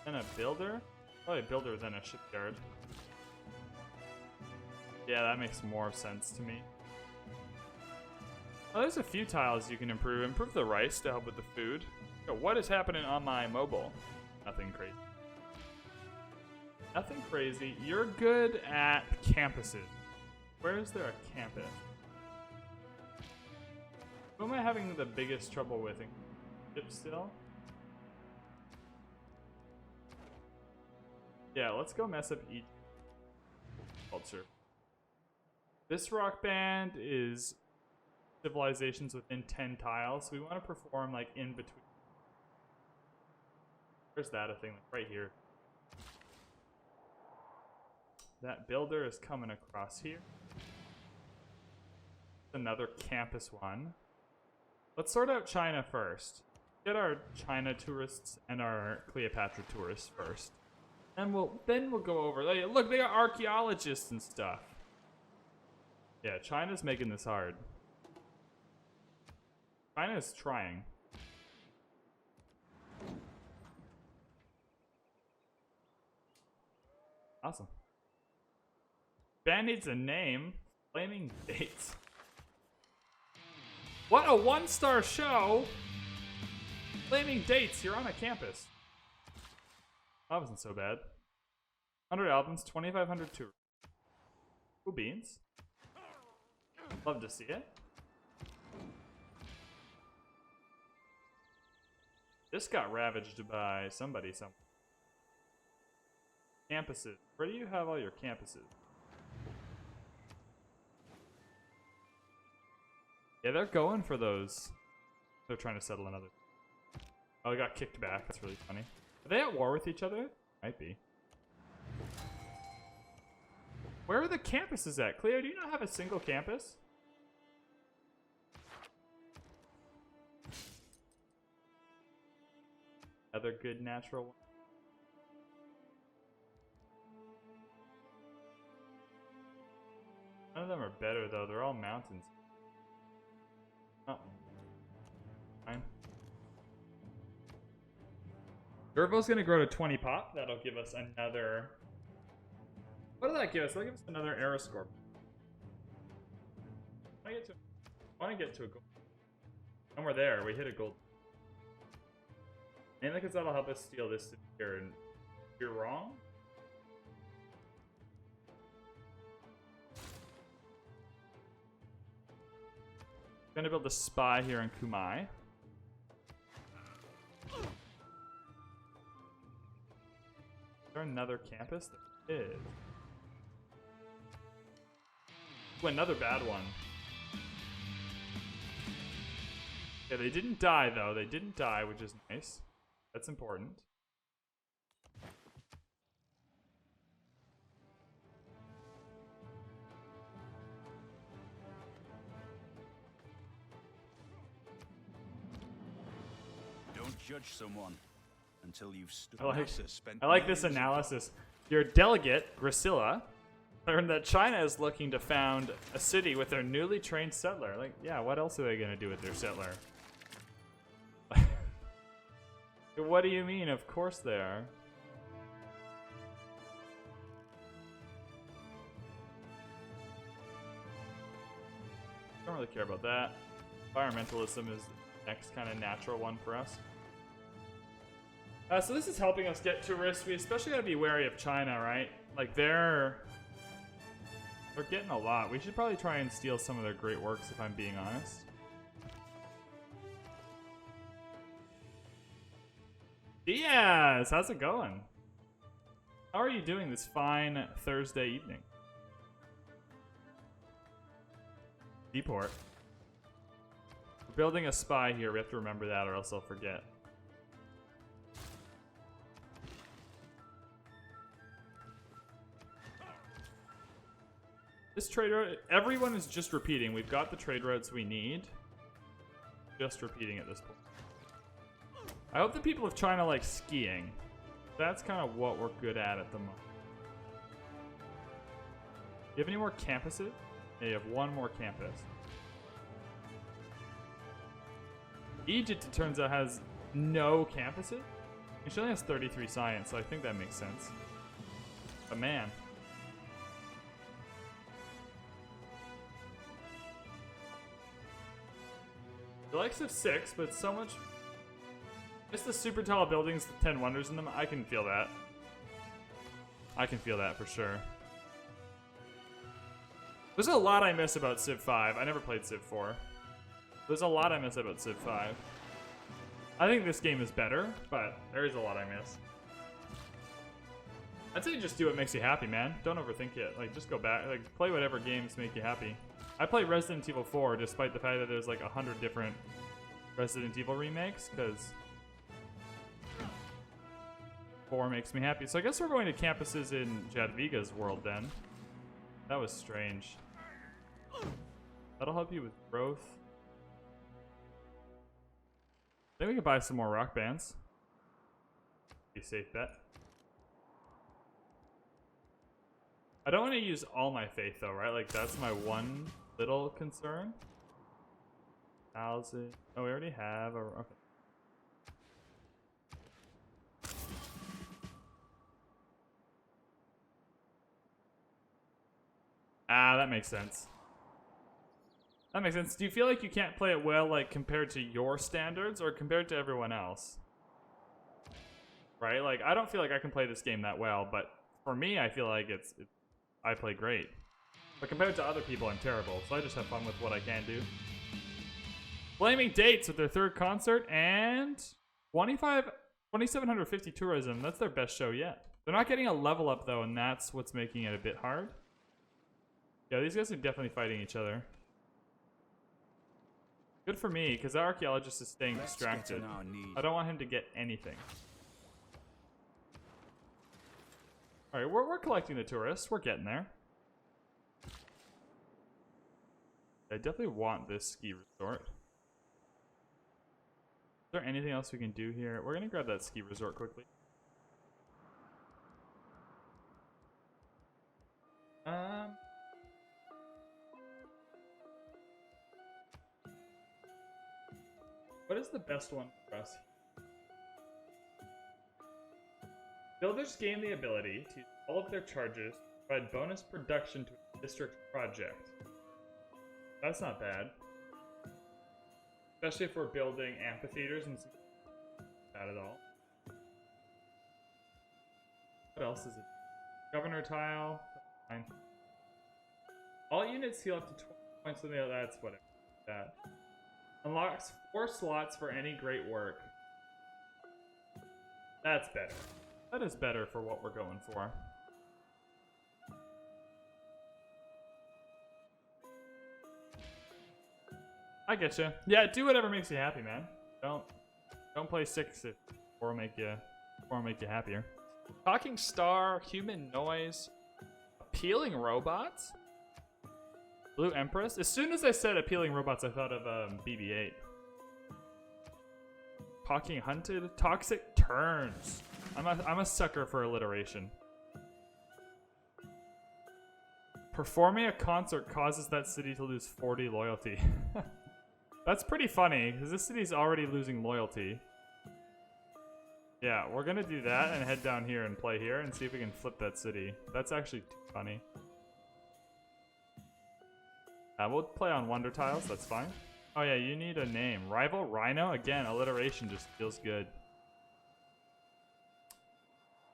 Then a builder? Probably a builder than a shipyard. Yeah, that makes more sense to me. Oh, there's a few tiles you can improve. Improve the rice to help with the food. Yo, what is happening on my mobile? Nothing crazy. Nothing crazy. You're good at campuses. Where is there a campus? Who am I having the biggest trouble with? Ship still? Yeah, let's go mess up each culture. This rock band is civilizations within 10 tiles. So we want to perform like in between. Where's that a thing? Like right here. That builder is coming across here. Another campus one. Let's sort out China first. Get our China tourists and our Cleopatra tourists first. And then we'll go over. Look, they got archaeologists and stuff. Yeah, China's making this hard. China's trying. Awesome. Band needs a name. Flaming Dates. What a 1-star show! Flaming Dates, you're on a campus. That wasn't so bad. 100 albums, 2,500 tours. Cool beans. Love to see it. This got ravaged by somebody somewhere. Campuses. Where do you have all your campuses? Yeah, they're going for those. They're trying to settle another. Oh, they got kicked back. That's really funny. Are they at war with each other? Might be. Where are the campuses at? Cleo, do you not have a single campus? Another good natural one. None of them are better though. They're all mountains. Oh. Fine. Dervo's gonna grow to 20 pop. That'll give us another. What did that give us? That'll give us another Aeroscorp. I want to get to a gold. And we're there. We hit a gold. Mainly because that'll help us steal this here. And if you're wrong. Gonna build a spy here in Kumai. Is there another campus? There is. Ooh, another bad one. Yeah, they didn't die though. They didn't die, which is nice. That's important. Judge someone until you've stood. I like this analysis. Your delegate, Grisilla, learned that China is looking to found a city with their newly trained settler. Like, yeah, what else are they going to do with their settler? What do you mean? Of course they are. Don't really care about that. Environmentalism is the next kind of natural one for us. So this is helping us get tourists. We especially gotta be wary of China, right? Like they're getting a lot. We should probably try and steal some of their great works if I'm being honest. Diaz, how's it going? How are you doing this fine Thursday evening? Deport. We're building a spy here. We have to remember that or else I'll forget. This trade route, everyone is just repeating. We've got the trade routes we need. Just repeating at this point. I hope the people of China like skiing. That's kind of what we're good at the moment. You have any more campuses? Yeah, you have one more campus. Egypt, it turns out, has no campuses. It only has 33 science, so I think that makes sense. But man. The likes of 6, but so much. Just the super tall buildings, the 10 wonders in them, I can feel that. I can feel that for sure. There's a lot I miss about Civ 5. I never played Civ 4. There's a lot I miss about Civ 5. I think this game is better, but there is a lot I miss. I'd say just do what makes you happy, man. Don't overthink it. Like, just go back. Like, play whatever games make you happy. I play Resident Evil 4 despite the fact that there's like 100 different Resident Evil remakes, because 4 makes me happy. So I guess we're going to campuses in Jadwiga's world then. That was strange. That'll help you with growth. I think we can buy some more rock bands. Be a safe bet. I don't want to use all my faith though, right? Like that's my one little concern. 1,000. Oh, we already have a. Okay. Ah, that makes sense. That makes sense. Do you feel like you can't play it well, like compared to your standards or compared to everyone else? Right? Like, I don't feel like I can play this game that well, but for me, I feel like I play great. But compared to other people, I'm terrible. So I just have fun with what I can do. Flaming Dates with their 3rd concert and 2,750 tourism. That's their best show yet. They're not getting a level up though, and that's what's making it a bit hard. Yeah, these guys are definitely fighting each other. Good for me, because the archaeologist is staying distracted. I don't want him to get anything. Alright, we're collecting the tourists. We're getting there. I definitely want this ski resort. Is there anything else we can do here? We're going to grab that ski resort quickly. What is the best one for us? Builders gain the ability to use all of their charges to provide bonus production to a district project. That's not bad. Especially if we're building amphitheaters and not at all. What else is it? Governor tile. Fine. All units heal up to 20 points on the other. That's whatever. That. Unlocks 4 slots for any great work. That's better. That is better for what we're going for. I get you. Yeah, do whatever makes you happy, man. Don't play 6 if 4 will make you happier. Talking star, human noise, appealing robots. Blue Empress? As soon as I said appealing robots, I thought of BB-8. Talking hunted? Toxic turns. I'm a sucker for alliteration. Performing a concert causes that city to lose 40 loyalty. That's pretty funny, because this city's already losing loyalty. Yeah, we're gonna do that and head down here and play here and see if we can flip that city. That's actually too funny. We'll play on wonder tiles, that's fine. Oh yeah, you need a name. Rival Rhino? Again, alliteration just feels good.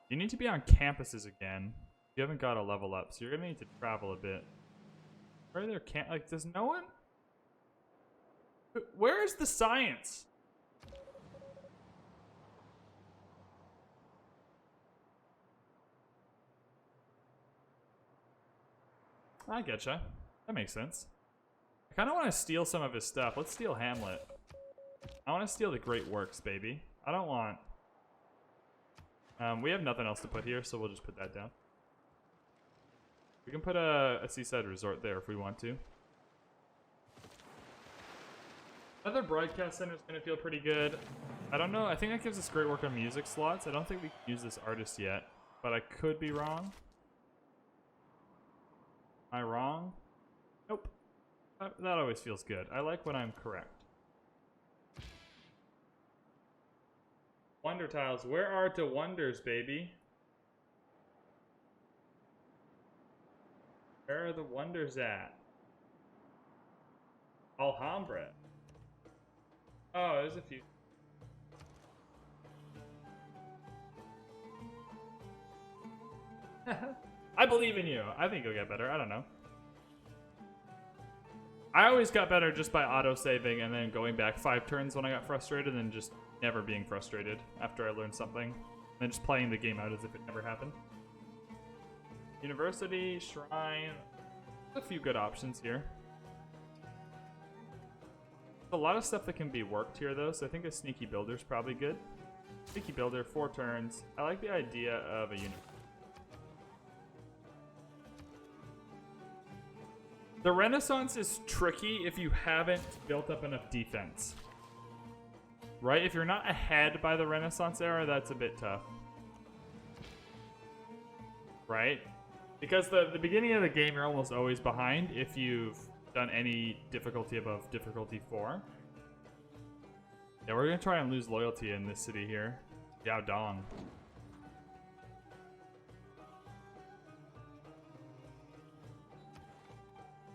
You need to be on campuses again. You haven't got a level up, so you're gonna need to travel a bit. Where are there like, does no one? Where is the science? I getcha. That makes sense. I kind of want to steal some of his stuff. Let's steal Hamlet. I want to steal the Great Works, baby. I don't want... we have nothing else to put here, so we'll just put that down. We can put a Seaside Resort there if we want to. Another broadcast center is going to feel pretty good. I don't know. I think that gives us great work on music slots. I don't think we can use this artist yet, but I could be wrong. Am I wrong? Nope. That always feels good. I like when I'm correct. Wonder tiles. Where are the wonders, baby? Where are the wonders at? Alhambra. Oh, there's a few. I believe in you. I think you'll get better. I don't know. I always got better just by auto-saving and then going back 5 turns when I got frustrated and just never being frustrated after I learned something. And then just playing the game out as if it never happened. University, shrine. There's a few good options here. There's a lot of stuff that can be worked here though, so I think a sneaky builder is probably good. Sneaky builder, 4 turns. I like the idea of a university. The Renaissance is tricky if you haven't built up enough defense. Right? If you're not ahead by the Renaissance era, that's a bit tough. Right? Because the beginning of the game, you're almost always behind if you've done any difficulty above difficulty 4. Yeah, we're going to try and lose loyalty in this city here. Yao Dong.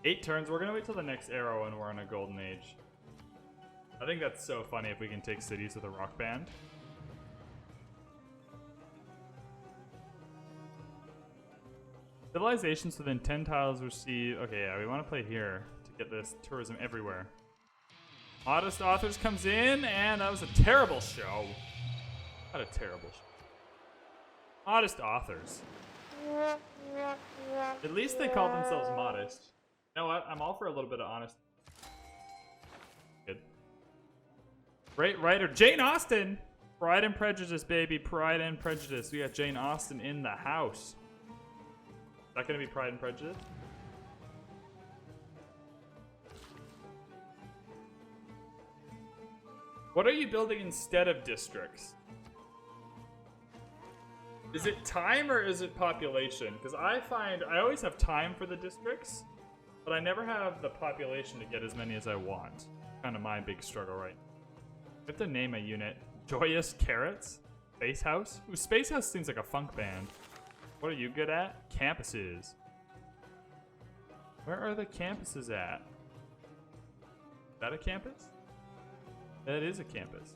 Eight turns. We're going to wait till the next arrow when we're in a golden age. I think that's so funny if we can take cities with a rock band. Civilizations within 10 tiles receive... Okay, yeah, we want to play here to get this tourism everywhere. Modest Authors comes in, and that was a terrible show. What a terrible show. Modest Authors. At least they call themselves modest. You know what? I'm all for a little bit of honesty. Good. Great writer, Jane Austen! Pride and Prejudice, baby. Pride and Prejudice. We got Jane Austen in the house. Is that going to be Pride and Prejudice? What are you building instead of districts? Is it time or is it population? Because I find I always have time for the districts, but I never have the population to get as many as I want. Kind of my big struggle right now. I have to name a unit. Joyous Carrots? Space House? Ooh, Space House seems like a funk band. What are you good at? Campuses. Where are the campuses at? Is that a campus? That is a campus.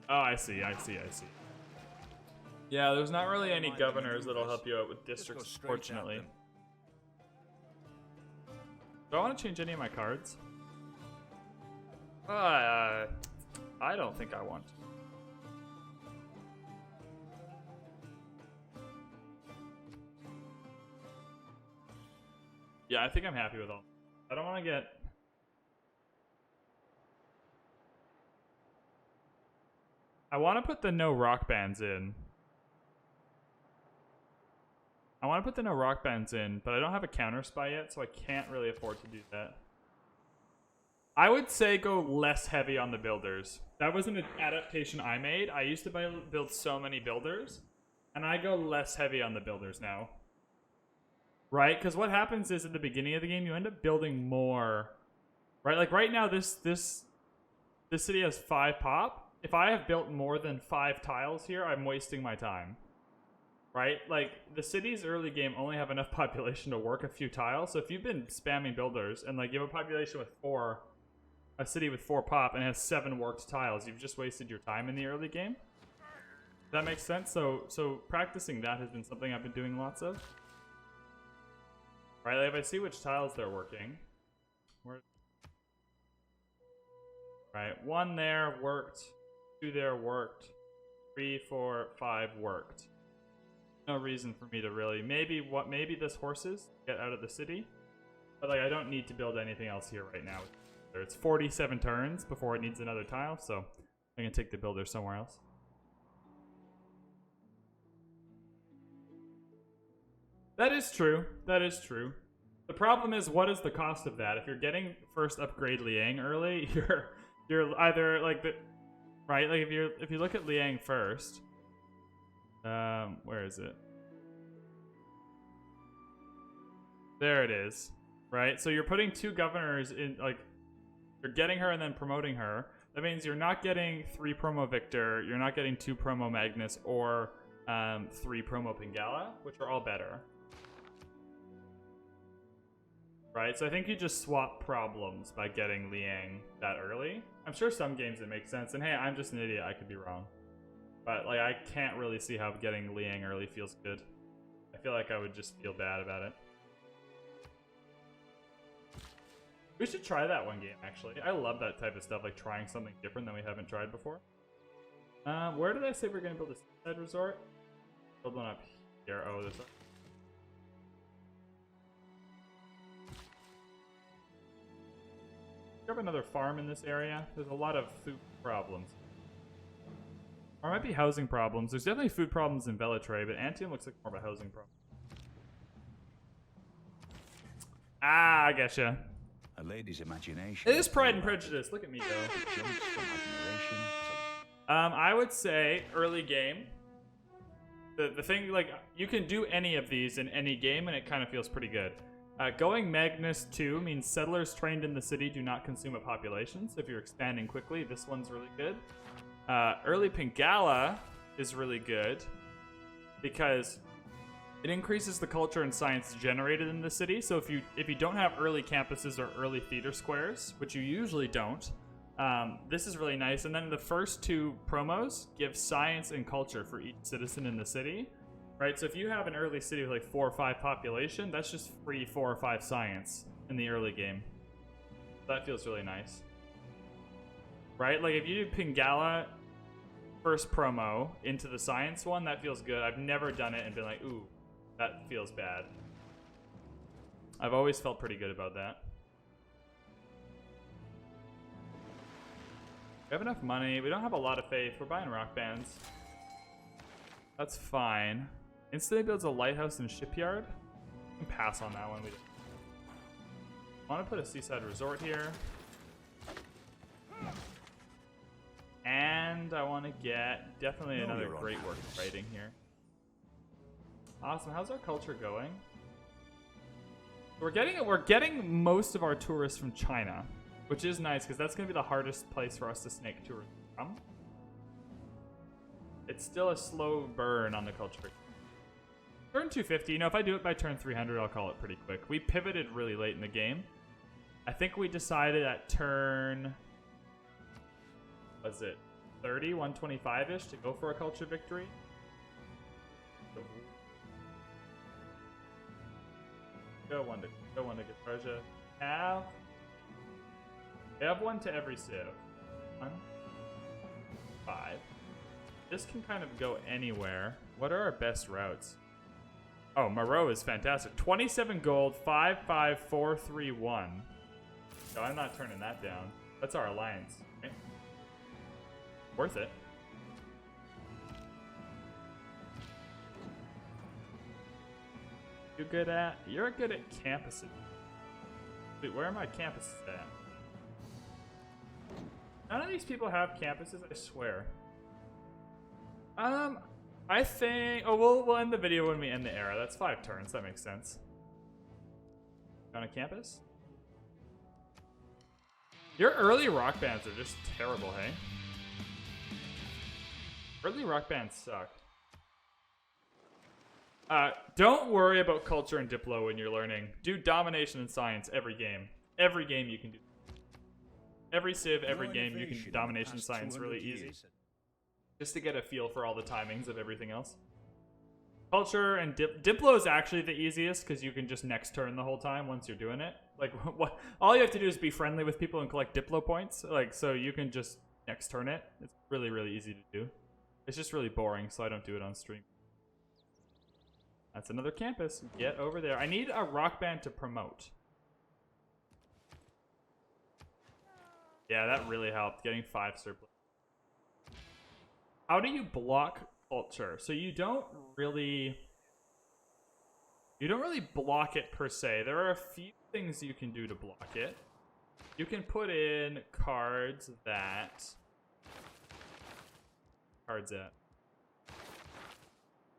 Oh, I see. Yeah, there's not really any governors that'll help you out with districts, fortunately. Do I want to change any of my cards? I don't think I want to. Yeah, I think I'm happy with all. I don't want to get... I want to put the no rock bands in. I want to put the no rock bands in, but I don't have a counter spy yet, so I can't really afford to do that. I would say go less heavy on the builders. That was an adaptation I made. I used to build so many builders, and I go less heavy on the builders now. Right? Because what happens is at the beginning of the game, you end up building more. Right? Like right now, this city has 5 pop. If I have built more than 5 tiles here, I'm wasting my time. Right? Like, the cities early game only have enough population to work a few tiles. So if you've been spamming builders and like you have a population with 4, a city with 4 pop and has 7 worked tiles, you've just wasted your time in the early game. Does that make sense? So practicing that has been something I've been doing lots of. Right? Like if I see which tiles they're working. Right, 1 there worked, 2 there worked, 3, 4, 5 worked. No reason for me to really maybe this horses get out of the city, but like I don't need to build anything else here right now. It's 47 turns before it needs another tile, so I'm gonna take the builder somewhere else. That is true. That is true. The problem is, what is the cost of that? If you're getting first upgrade Liang early, you're either like the right, like if you look at Liang first. Where is it? There it is. Right? So you're putting 2 governors in, like, you're getting her and then promoting her. That means you're not getting 3 promo Victor, you're not getting 2 promo Magnus, or 3 promo Pingala, which are all better. Right? So I think you just swap problems by getting Liang that early. I'm sure some games it makes sense, and hey, I'm just an idiot, I could be wrong. But, like, I can't really see how getting Liang early feels good. I feel like I would just feel bad about it. We should try that one game, actually. I love that type of stuff, like trying something different than we haven't tried before. Where did I say we're going to build a Seaside Resort? Build one up here. Oh, this one. We have another farm in this area. There's a lot of food problems. Or it might be housing problems. There's definitely food problems in Velatray, but Antium looks like more of a housing problem. Ah, I getcha. A lady's imagination. It is Pride and Prejudice. Look at me go. I would say early game. The thing, like, you can do any of these in any game, and it kind of feels pretty good. Going Magnus 2 means settlers trained in the city do not consume a population. So if you're expanding quickly, this one's really good. Early Pingala is really good because it increases the culture and science generated in the city. So if you don't have early campuses or early theater squares, which you usually don't, this is really nice. And then the first 2 promos give science and culture for each citizen in the city, right? So if you have an early city with like 4 or 5 population, that's just free 4 or 5 science in the early game. That feels really nice, right? Like if you do Pingala first promo into the science one, that feels good. I've never done it and been like, ooh, that feels bad. I've always felt pretty good about that. We have enough money. We don't have a lot of faith. We're buying rock bands. That's fine. Instantly builds a lighthouse and shipyard. We can pass on that one. We want to put a Seaside Resort here. And I want to get definitely another great work writing here. Awesome. How's our culture going? We're getting most of our tourists from China, which is nice because that's going to be the hardest place for us to snake tourists from. It's still a slow burn on the culture. Turn 250. You know, if I do it by turn 300, I'll call it pretty quick. We pivoted really late in the game. I think we decided at turn, was it 30, 125-ish to go for a culture victory. Go one to get Trajan. We have one to every civ. 1, 5. This can kind of go anywhere. What are our best routes? Oh, Moreau is fantastic. 27 gold, 5, 5, 4, 3, 1. No, I'm not turning that down. That's our alliance. Right? Worth it. You're good at campuses. Wait, where are my campuses at? None of these people have campuses, I swear. I think, oh, we'll end the video when we end the era. That's 5 turns, that makes sense. On a campus? Your early rock bands are just terrible, hey? Early rock bands suck. Don't worry about culture and Diplo when you're learning. Do domination and science every game. Every game you can do. Every civ, every game you can do domination and science really easy. Just to get a feel for all the timings of everything else. Culture and Diplo is actually the easiest because you can just next turn the whole time once you're doing it. Like, what? All you have to do is be friendly with people and collect Diplo points. Like, so you can just next turn it. It's really, really easy to do. It's just really boring, so I don't do it on stream. That's another campus. Get over there. I need a rock band to promote. Yeah, that really helped. Getting 5 surplus. How do you block culture? So you don't really block it per se. There are a few things you can do to block it. You can put in cards that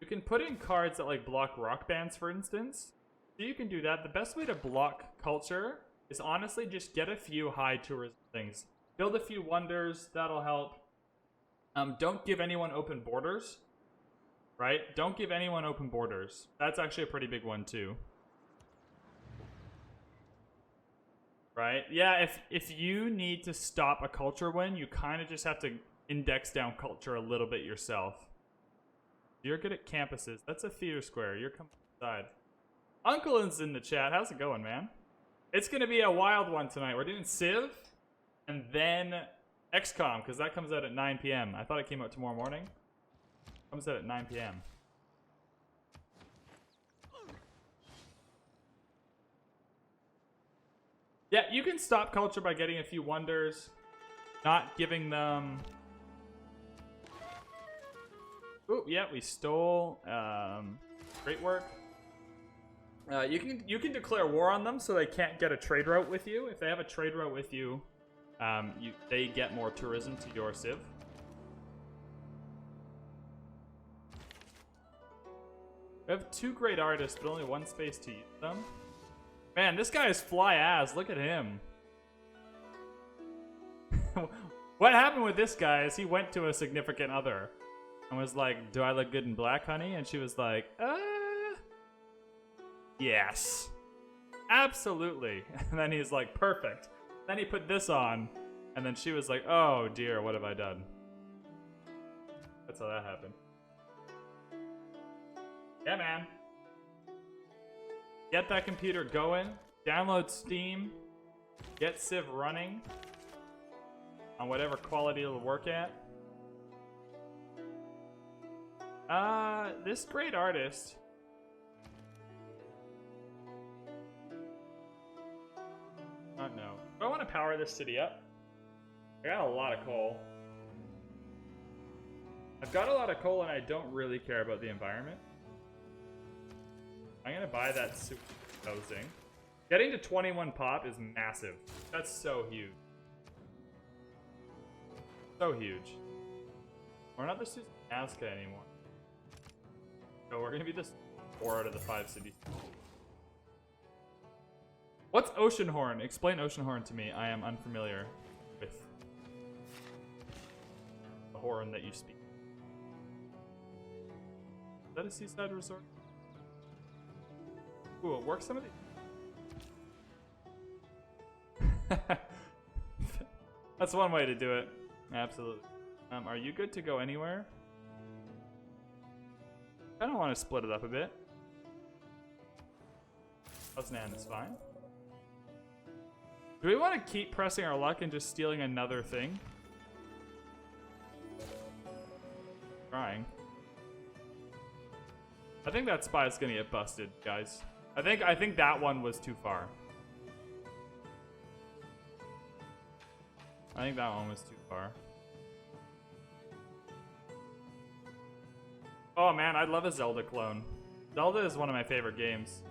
can put in cards that like block rock bands, for instance. So you can do that. The best way to block culture is honestly just get a few high tourism things. Build a few wonders, that'll help. Don't give anyone open borders, right? Don't give anyone open borders. That's actually a pretty big one too. Right? Yeah, if you need to stop a culture win, you kind of just have to index down culture a little bit yourself. You're good at campuses. That's a theater square. You're coming inside. Uncle is in the chat. How's it going, man? It's going to be a wild one tonight. We're doing Civ and then XCOM, because that comes out at 9 p.m. I thought it came out tomorrow morning. It comes out at 9 p.m. Yeah, you can stop culture by getting a few wonders, not giving them... Oh, yeah, we stole. Great work. You can declare war on them so they can't get a trade route with you. If they have a trade route with you, they get more tourism to your civ. We have 2 great artists, but only 1 space to use them. Man, this guy is fly ass. Look at him. What happened with this guy is he went to a significant other and was like, "Do I look good in black, honey?" And she was like, yes. Absolutely. And then he's like, "Perfect." Then he put this on, and then she was like, "Oh dear, what have I done?" That's how that happened. Yeah, man. Get that computer going. Download Steam. Get Civ running on whatever quality it'll work at. This great artist. Oh no. Do I want to power this city up? I got a lot of coal. I've got a lot of coal and I don't really care about the environment. I'm gonna buy that super housing. Getting to 21 pop is massive. That's so huge. So huge. We're not the Nazca anymore. So we're gonna be this 4 out of the 5 cities. What's Oceanhorn? Explain Oceanhorn to me. I am unfamiliar with the horn that you speak. Is that a Seaside Resort? Ooh, it works some of the... That's one way to do it. Absolutely. Are you good to go anywhere? I don't want to split it up a bit. Osnan is fine. Do we want to keep pressing our luck and just stealing another thing? Trying. I think that spy is gonna get busted, guys. I think that one was too far. I think that one was too far. Oh man, I'd love a Zelda clone. Zelda is one of my favorite games.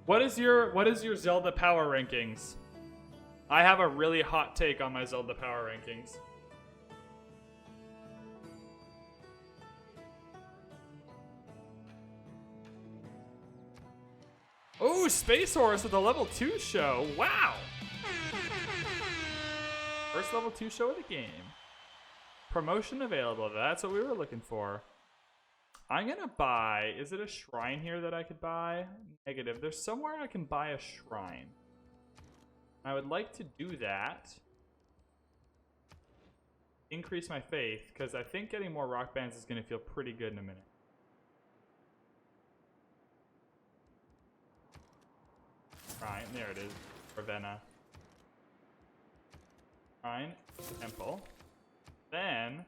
What is your Zelda power rankings? I have a really hot take on my Zelda power rankings. Ooh, Space Horse with a level 2 show. Wow! First level 2 show of the game. Promotion available. That's what we were looking for. I'm gonna buy... Is it a shrine here that I could buy? Negative. There's somewhere I can buy a shrine. I would like to do that. Increase my faith, because I think getting more rock bands is gonna feel pretty good in a minute. Shrine, there it is. Ravenna. Shrine, temple. Then,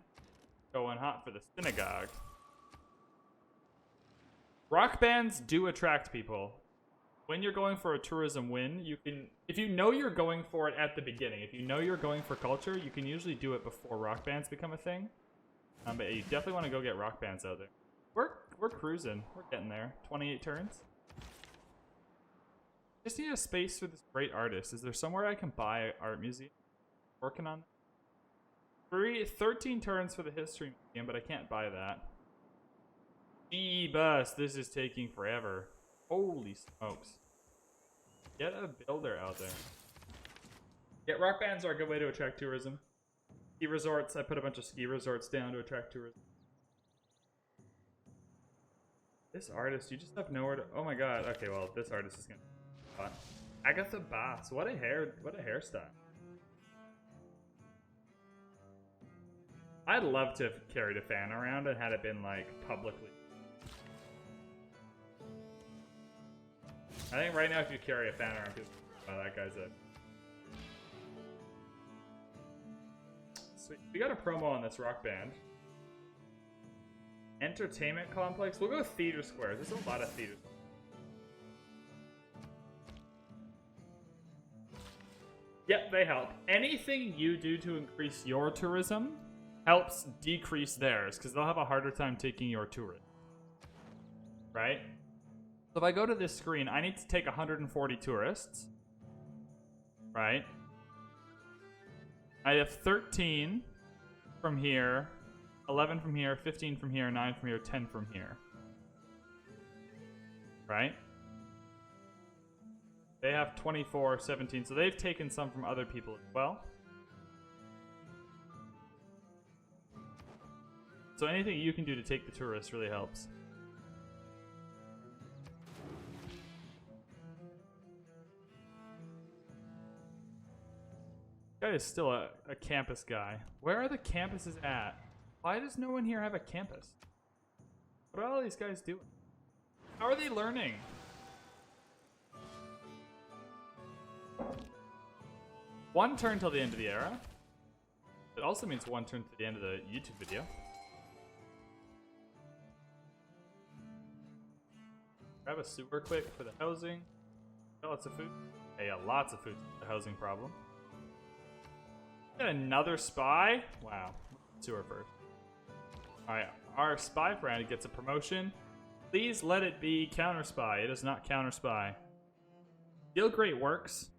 going hot for the synagogue. Rock bands do attract people. When you're going for a tourism win, you can... If you know you're going for it at the beginning, if you know you're going for culture, you can usually do it before rock bands become a thing. But you definitely want to go get rock bands out there. We're cruising. We're getting there. 28 turns. Just need a space for this great artist. Is there somewhere I can buy an art museum? Working on that. 13 turns for the history museum, but I can't buy that. Bus, this is taking forever. Holy smokes. Get a builder out there. Yeah, rock bands are a good way to attract tourism. Ski resorts, I put a bunch of ski resorts down to attract tourism. This artist, you just have nowhere to... Oh my god. Okay, well, this artist is gonna... Agatha Bass. What a hairstyle. I'd love to have carried a fan around and had it been, like, publicly. I think right now if you carry a fan around, people... Oh, that guy's a... Sweet. We got a promo on this rock band. Entertainment complex. We'll go theater squares. There's a lot of theaters. Yep, they help. Anything you do to increase your tourism helps decrease theirs, because they'll have a harder time taking your tourists. Right? So if I go to this screen, I need to take 140 tourists. Right? I have 13 from here, 11 from here, 15 from here, 9 from here, 10 from here. Right? They have 24, 17, so they've taken some from other people as well. So anything you can do to take the tourists really helps. Guy is still a campus guy. Where are the campuses at? Why does no one here have a campus? What are all these guys doing? How are they learning? One turn till the end of the era. It also means one turn to the end of the YouTube video. Grab a sewer quick for the housing. Got lots of food. Hey, yeah, lots of food for the housing problem. Got another spy? Wow. Sewer first. Alright, our spy friend gets a promotion. Please let it be counter spy. It is not counter spy. Still great works.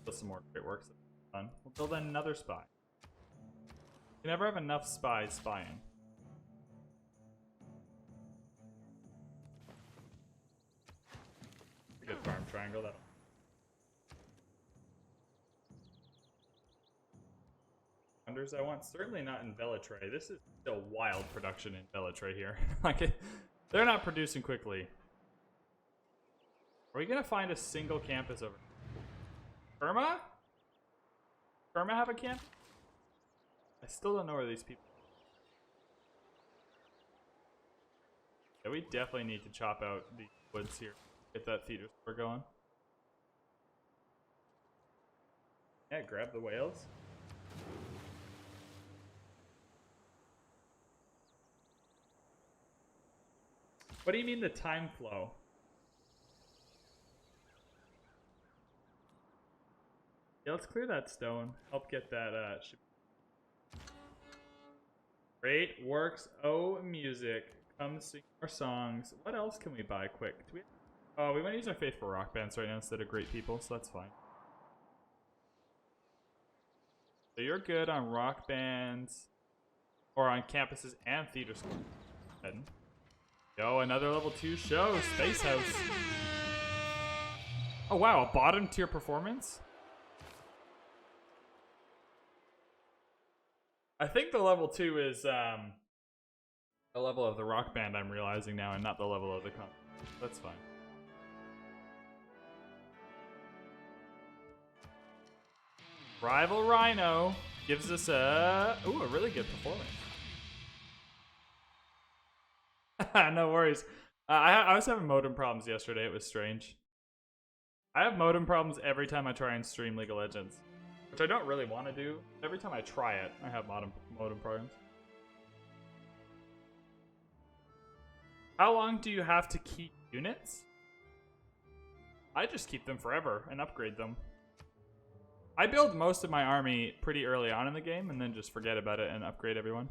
Build some more great works. Fun. We'll build another spy. You never have enough spies spying. A good farm triangle. That'll. Wonders I want. Certainly not in Bellatrix. This is still wild production in Bellatrix here. Like, they're not producing quickly. Are we gonna find a single campus over? Irma? Irma have a camp? I still don't know where these people are. Yeah, we definitely need to chop out the woods here. Get that theater store going. Yeah, grab the whales. What do you mean the time flow? Yeah, let's clear that stone. Help get that ship. Great works. Oh, music. Come sing our songs. What else can we buy quick? Do we... Oh, we want to use our faithful rock bands right now instead of great people, so that's fine. So you're good on rock bands, or on campuses and theater schools. Yo, another level 2 show. Space House. Oh wow, a bottom tier performance? I think the level 2 is the level of the rock band, I'm realizing now, and not the level of the comp. That's fine. Rival Rhino gives us a really good performance. No worries. I was having modem problems yesterday. It was strange. I have modem problems every time I try and stream League of Legends, which I don't really want to do. Every time I try it, I have modem problems. How long do you have to keep units? I just keep them forever and upgrade them. I build most of my army pretty early on in the game and then just forget about it and upgrade everyone.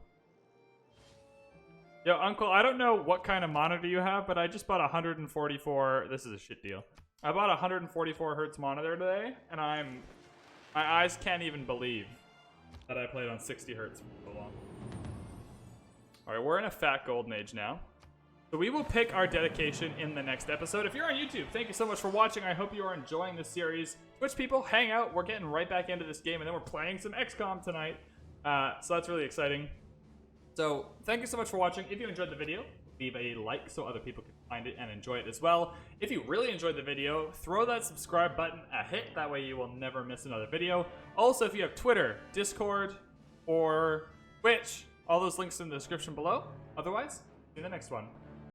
Yo, Uncle, I don't know what kind of monitor you have, but I just bought 144... This is a shit deal. I bought a 144 hertz monitor today, and my eyes can't even believe that I played on 60 hertz for so long. All right, we're in a fat golden age now. So we will pick our dedication in the next episode. If you're on YouTube, thank you so much for watching. I hope you are enjoying this series. Twitch people, hang out. We're getting right back into this game, and then we're playing some XCOM tonight. So that's really exciting. So thank you so much for watching. If you enjoyed the video, leave a like so other people can find it and enjoy it as well. If you really enjoyed the video, throw that subscribe button a hit. That way you will never miss another video. Also, if you have Twitter, Discord, or Twitch, all those links in the description below. Otherwise, see you in the next one.